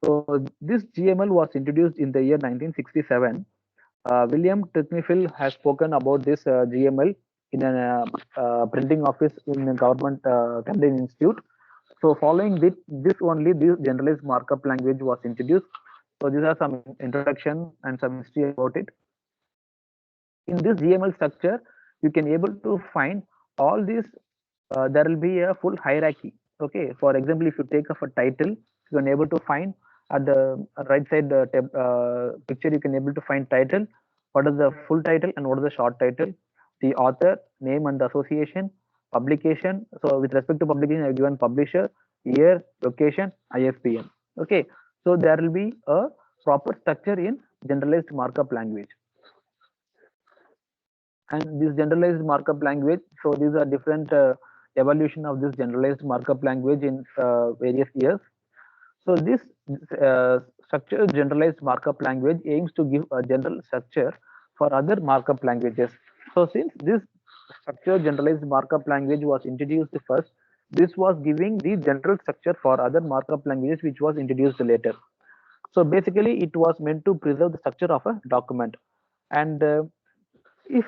So this GML was introduced in the year 1967. William Titnifil has spoken about this GML in a printing office in a government Canadian institute. So following this only, this generalized markup language was introduced. So these are some introduction and some history about it. In this GML structure, you can able to find all these. There will be a full hierarchy. Okay, for example, if you take of a title, you can able to find at the right side picture, you can able to find title, what is the full title and what is the short title, the author name and the association, publication. So with respect to publication, I have given publisher, year, location, ISBN. Okay, so there will be a proper structure in generalized markup language. And this generalized markup language, so these are different evolution of this generalized markup language in various years. So this structured generalized markup language aims to give a general structure for other markup languages. So since this structured generalized markup language was introduced first, this was giving the general structure for other markup languages which was introduced later. So basically it was meant to preserve the structure of a document. And if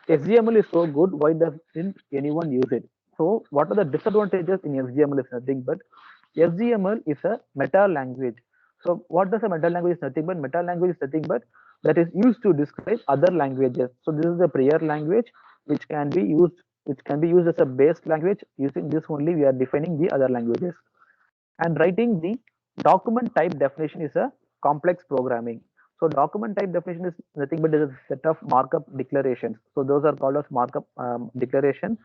HTML is so good, why doesn't anyone use it? So, what are the disadvantages in HTML is nothing but HTML is a meta language. So, what does a meta language is nothing but? Meta language is nothing but that is used to describe other languages. So, this is the prior language which can be used as a base language. Using this only, we are defining the other languages. And writing the document type definition is a complex programming. So document type definition is nothing but is a set of markup declarations. So those are called as markup declaration,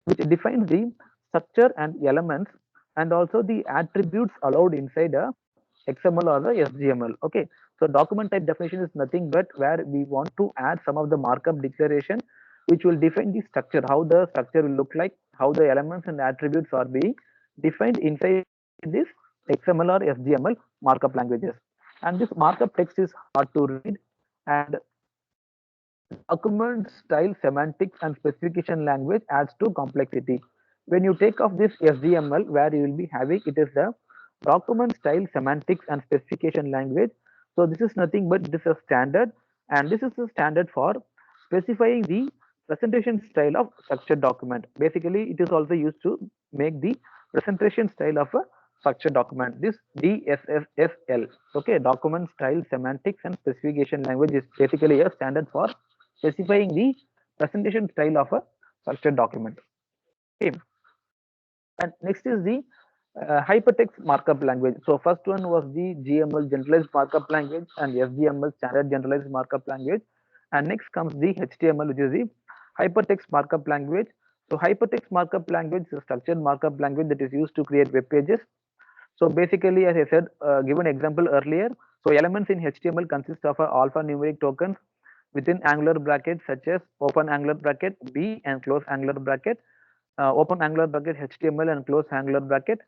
which defines the structure and elements and also the attributes allowed inside a XML or the SGML. Okay, so document type definition is nothing but where we want to add some of the markup declaration which will define the structure, how the structure will look like, how the elements and attributes are being defined inside this XML or SGML markup languages. And this markup text is hard to read, and document style semantics and specification language adds to complexity. When you take off this SGML, where you will be having it is the document style semantics and specification language. So this is nothing but this is a standard, and this is a standard for specifying the presentation style of structured document. Basically, it is also used to make the presentation style of a structured document. This DSSL, okay, document style semantics and specification language is basically a standard for specifying the presentation style of a structured document. Okay, and next is the hypertext markup language. So first one was the GML generalized markup language and SGML standard generalized markup language, and next comes the HTML, which is the hypertext markup language. So hypertext markup language is a structured markup language that is used to create web pages. So basically, as I said, given example earlier, so elements in HTML consist of a alphanumeric tokens within angular brackets such as open angular bracket B and close angular bracket, open angular bracket HTML and close angular bracket,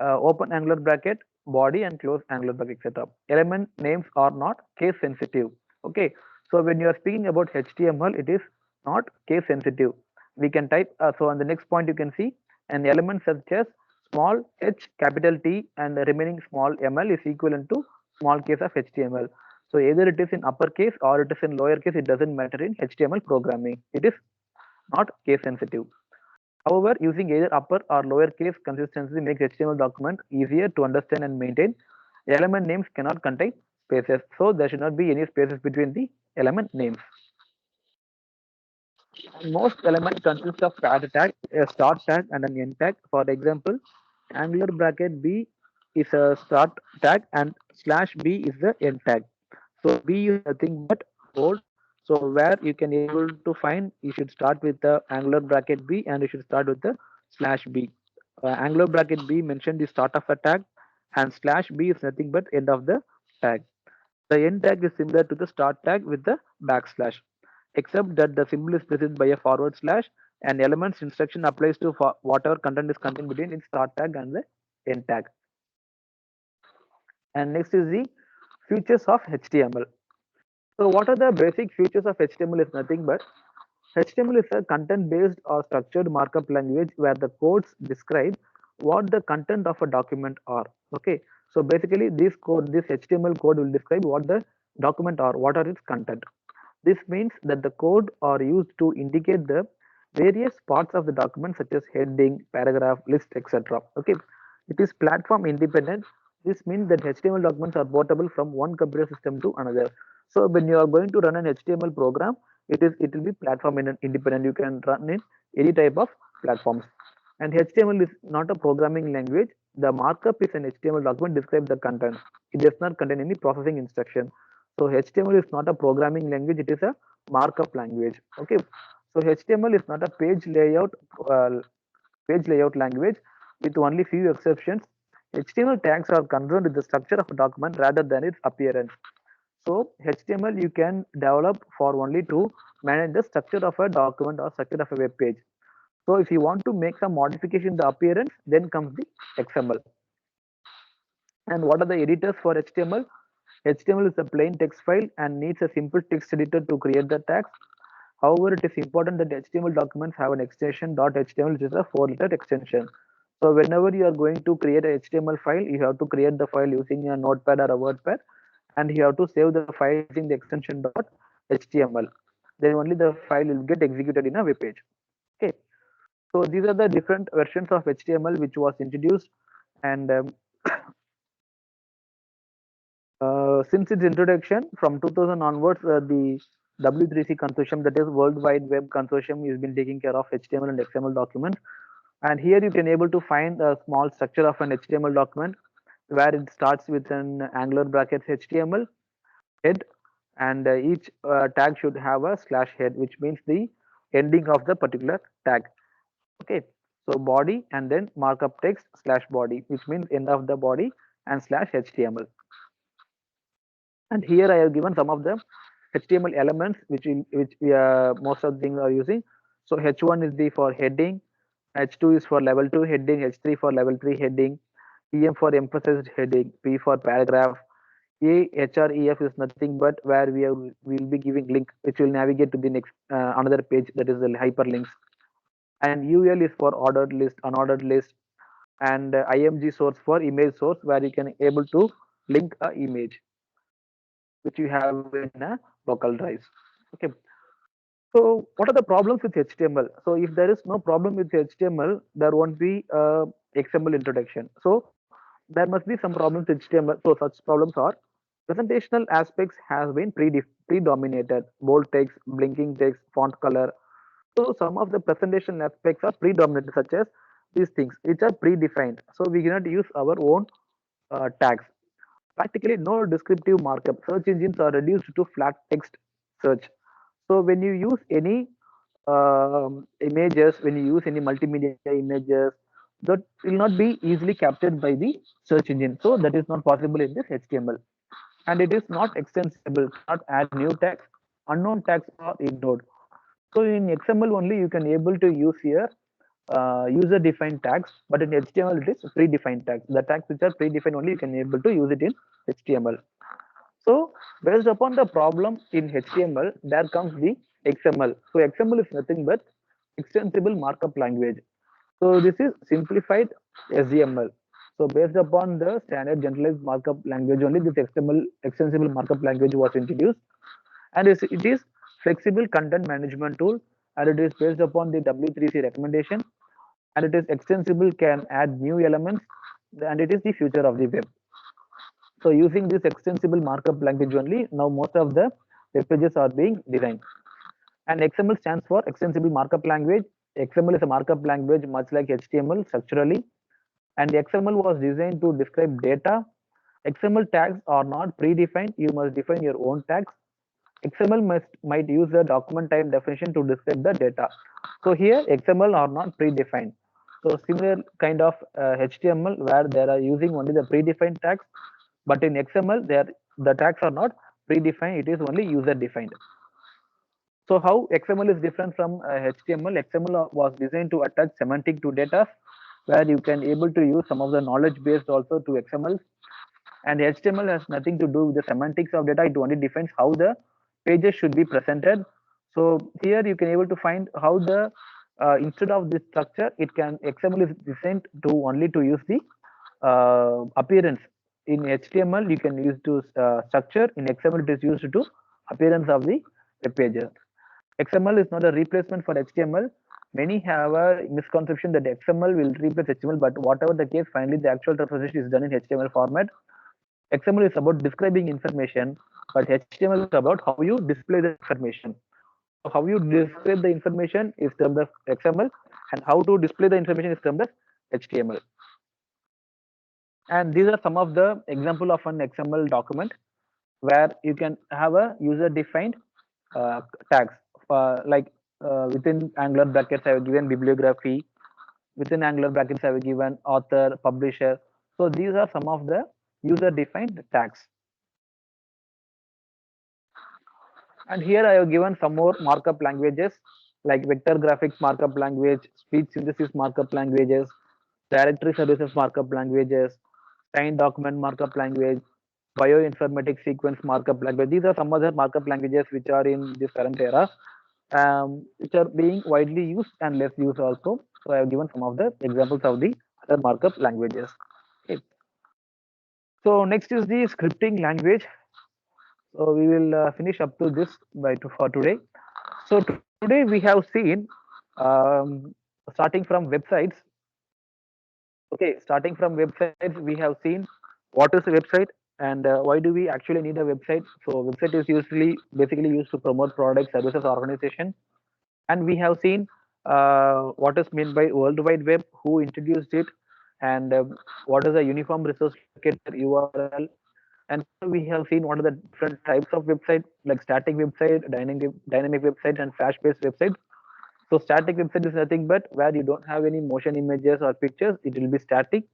open angular bracket body and close angular bracket, etc. Element names are not case sensitive. Okay, so when you are speaking about HTML, it is not case sensitive. We can type. So on the next point, you can see an element such as small h capital T and the remaining small ml is equivalent to small case of HTML. So either it is in uppercase or it is in lowercase, it doesn't matter in HTML programming. It is not case sensitive. However, using either upper or lower case consistency makes HTML document easier to understand and maintain. Element names cannot contain spaces, so there should not be any spaces between the element names. Most elements consist of add tag, a start tag, and an end tag. For example, angular bracket B is a start tag and slash B is the end tag. So B is nothing but bold. So where you can able to find, you should start with the angular bracket B and you should start with the slash B. Angular bracket B mentioned the start of a tag and slash B is nothing but end of the tag. The end tag is similar to the start tag with the backslash, except that the symbol is preceded by a forward slash and elements instruction applies to whatever content is contained between its start tag and the end tag. And next is the features of HTML. So what are the basic features of HTML is nothing but HTML is a content-based or structured markup language where the codes describe what the content of a document are. Okay, so basically this HTML code will describe what the document are, what are its content. This means that the code are used to indicate the various parts of the document such as heading, paragraph, list, etc. Okay, it is platform independent. This means that HTML documents are portable from one computer system to another. So when you are going to run an HTML program, it will be platform independent. You can run in any type of platforms. And HTML is not a programming language. The markup is an HTML document describe the content. It does not contain any processing instruction. So HTML is not a programming language, it is a markup language. Okay. So HTML is not a uh, page layout language with only few exceptions. HTML tags are concerned with the structure of a document rather than its appearance. So HTML you can develop for only to manage the structure of a document or structure of a web page. So if you want to make some modification in the appearance, then comes the XML. And what are the editors for HTML? HTML is a plain text file and needs a simple text editor to create the tags. However, it is important that HTML documents have an extension .html, which is a 4-letter extension. So whenever you are going to create a HTML file, you have to create the file using a notepad or a WordPad, and you have to save the file using the extension .html. Then only the file will get executed in a web page. Okay. So these are the different versions of HTML which was introduced, and since its introduction from 2000 onwards, the W3C consortium, that is World Wide Web Consortium, has been taking care of HTML and XML documents. And here you can able to find a small structure of an HTML document where it starts with an angular brackets HTML head, and each tag should have a slash head, which means the ending of the particular tag. Okay, so body and then markup text slash body, which means end of the body, and slash HTML. And here I have given some of the HTML elements which we most of the things are using. So H1 is the for heading, H2 is for level 2 heading, H3 for level 3 heading, EM for emphasized heading, P for paragraph, A, HR, EF is nothing but where we will be giving link which will navigate to the next another page, that is the hyperlinks. And UL is for ordered list, unordered list, and IMG source for image source where you can able to link a image which you have in a local drive. Okay. So what are the problems with HTML? So if there is no problem with HTML, there won't be XML introduction. So there must be some problems with HTML. So such problems are presentational aspects has been predominated, bold text, blinking text, font color. So some of the presentation aspects are predominated, such as these things which are predefined. So we cannot use our own tags. Practically no descriptive markup. Search engines are reduced to flat text search. So when you use any images, when you use any multimedia images, that will not be easily captured by the search engine. So that is not possible in this HTML. And it is not extensible, cannot add new tags. Unknown tags are ignored. So in XML only you can able to use here user defined tags, but in HTML it is predefined tags. The tags which are predefined only you can able to use it in HTML. So based upon the problem in HTML, there comes the XML. So XML is nothing but extensible markup language. So this is simplified SGML. So based upon the standard generalized markup language only, this XML extensible markup language was introduced, and it is flexible content management tool, and it is based upon the W3C recommendation, and it is extensible, can add new elements, and it is the future of the web. So using this extensible markup language only, now most of the web pages are being designed. And XML stands for extensible markup language. XML is a markup language much like HTML structurally, and XML was designed to describe data. XML tags are not predefined. You must define your own tags. XML might use a document type definition to describe the data. So here XML are not predefined. So similar kind of HTML where they are using only the predefined tags, but in XML they are the tags are not predefined, it is only user defined. So how XML is different from HTML? XML was designed to attach semantic to data, where you can able to use some of the knowledge based also to XML, and HTML has nothing to do with the semantics of data. It only defines how the pages should be presented. So here you can able to find how the instead of this structure, it can XML is designed to only to use the appearance. In HTML, you can use to structure. In XML, it is used to appearance of the web pages. XML is not a replacement for HTML. Many have a misconception that XML will replace HTML, but whatever the case, finally the actual representation is done in HTML format. XML is about describing information, but HTML is about how you display the information. So how you describe the information is termed as XML, and how to display the information is termed as HTML. And these are some of the example of an XML document where you can have a user-defined uh, tags. Like within Angular brackets, I have given bibliography. Within Angular brackets, I have given author, publisher. So these are some of the user-defined tags. And here I have given some more markup languages like vector graphics markup language, speech synthesis markup languages, directory services markup languages, signed document markup language, bioinformatics sequence markup language. These are some other markup languages which are in this current era, which are being widely used and less used also. So I have given some of the examples of the other markup languages. Okay. So next is the scripting language. So we will finish up to this for today. So today we have seen, um, starting from websites. Okay, starting from websites, we have seen what is a website and why do we actually need a website. So website is usually basically used to promote products, services, organization. And we have seen what is meant by World Wide Web, who introduced it, and what is a uniform resource locator URL. And also we have seen what are the different types of website, like static website, dynamic website, and flash-based website. So static website is nothing but where you don't have any motion images or pictures, it will be static.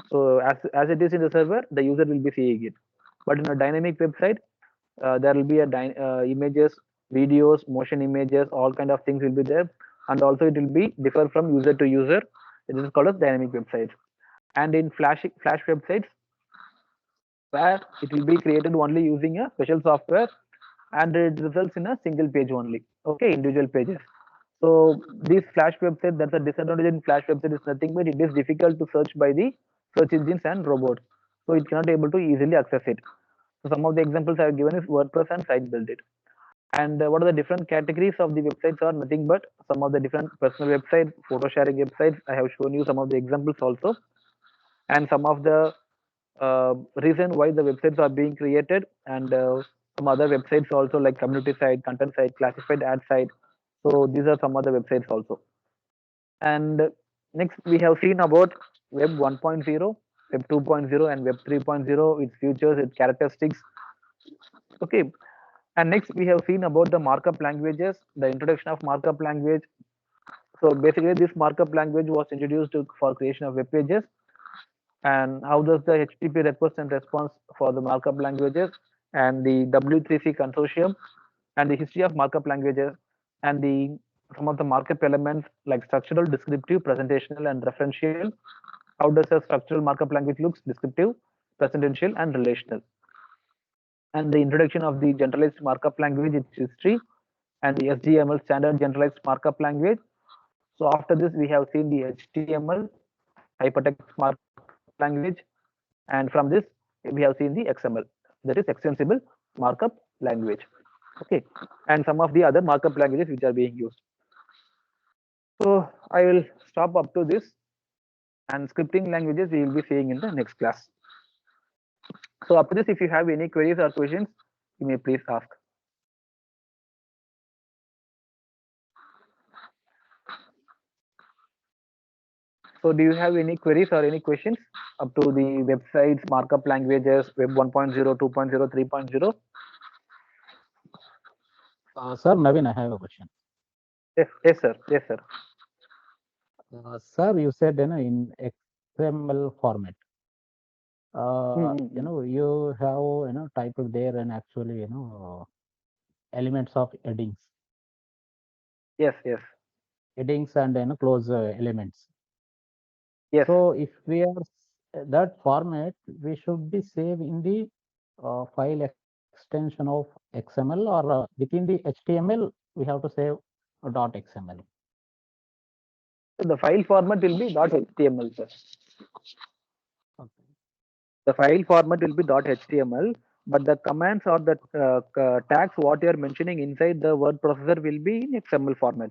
So as it is in the server, the user will be seeing it. But in a dynamic website, there will be a images, videos, motion images, all kind of things will be there, and also it will be differ from user to user. It is called as dynamic websites. And in flash websites, where it will be created only using a special software, and it results in a single page only. Okay, individual pages. So this flash website, that's a disadvantage in flash website, is nothing but it is difficult to search by the search engines and robots. So it cannot able to easily access it. So some of the examples I have given is WordPress and site build it. And what are the different categories of the websites are nothing but some of the different personal websites, photo sharing websites. I have shown you some of the examples also, and some of the reason why the websites are being created, and some other websites also like community site, content site, classified ad site. So these are some other websites also. And next we have seen about web 1.0, web 2.0, and web 3.0, its features, its characteristics. Okay. And next we have seen about the markup languages, the introduction of markup language. So basically this markup language was introduced for creation of web pages. And how does the HTTP request and response for the markup languages, and the W3C consortium, and the history of markup languages, and the some of the markup elements like structural, descriptive, presentational, and referential. How does a structural markup language looks? Descriptive, presentational, and relational. And the introduction of the generalized markup language, its history, and the SGML, standard generalized markup language. So after this, we have seen the HTML, hypertext markup language, and from this, we have seen the XML, that is extensible markup language. Okay, and some of the other markup languages which are being used. So I will stop up to this, and scripting languages we will be seeing in the next class. So after this, if you have any queries or questions, you may please ask. So do you have any queries or any questions up to the websites, markup languages, web 1.0, 2.0, 3.0? Sir, Naveen, I have a question. Yes, sir. Yes, sir. Sir, you said in XML format. You have, typed there and actually, elements of Yes, yes, headings and, close elements. yes. So if we are that format, we should be saved in the file extension of XML or within the HTML, we have to save a .xml. So the file format will be .html, sir. Okay. The file format will be .html, but the commands or the tags what you are mentioning inside the word processor will be in XML format.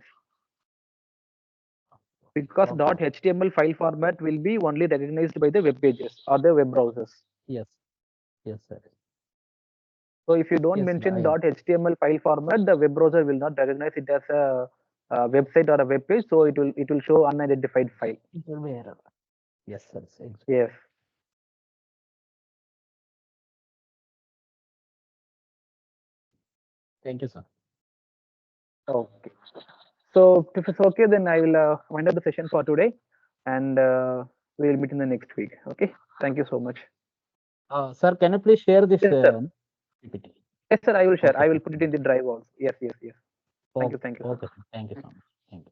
Because Okay. .html file format will be only recognized by the web pages or the web browsers. Yes. Yes, sir. So if you don't Yes, mention I .html file format, the web browser will not recognize it as a website or a web page. So it will show unidentified file. it will be error. Yes, sir. Yes. Thank you, sir. Okay. So if it's okay, then I will wind up the session for today, and we will meet in the next week. Okay. Thank you so much. Sir, can you please share this Yes, sir. PPT? Yes, sir. I will share. Okay, I sir. will put it in the drive also. Yes, yes, yes. Thank you. Okay, Thank you, sir. okay, sir. Thank you so much. Thank you.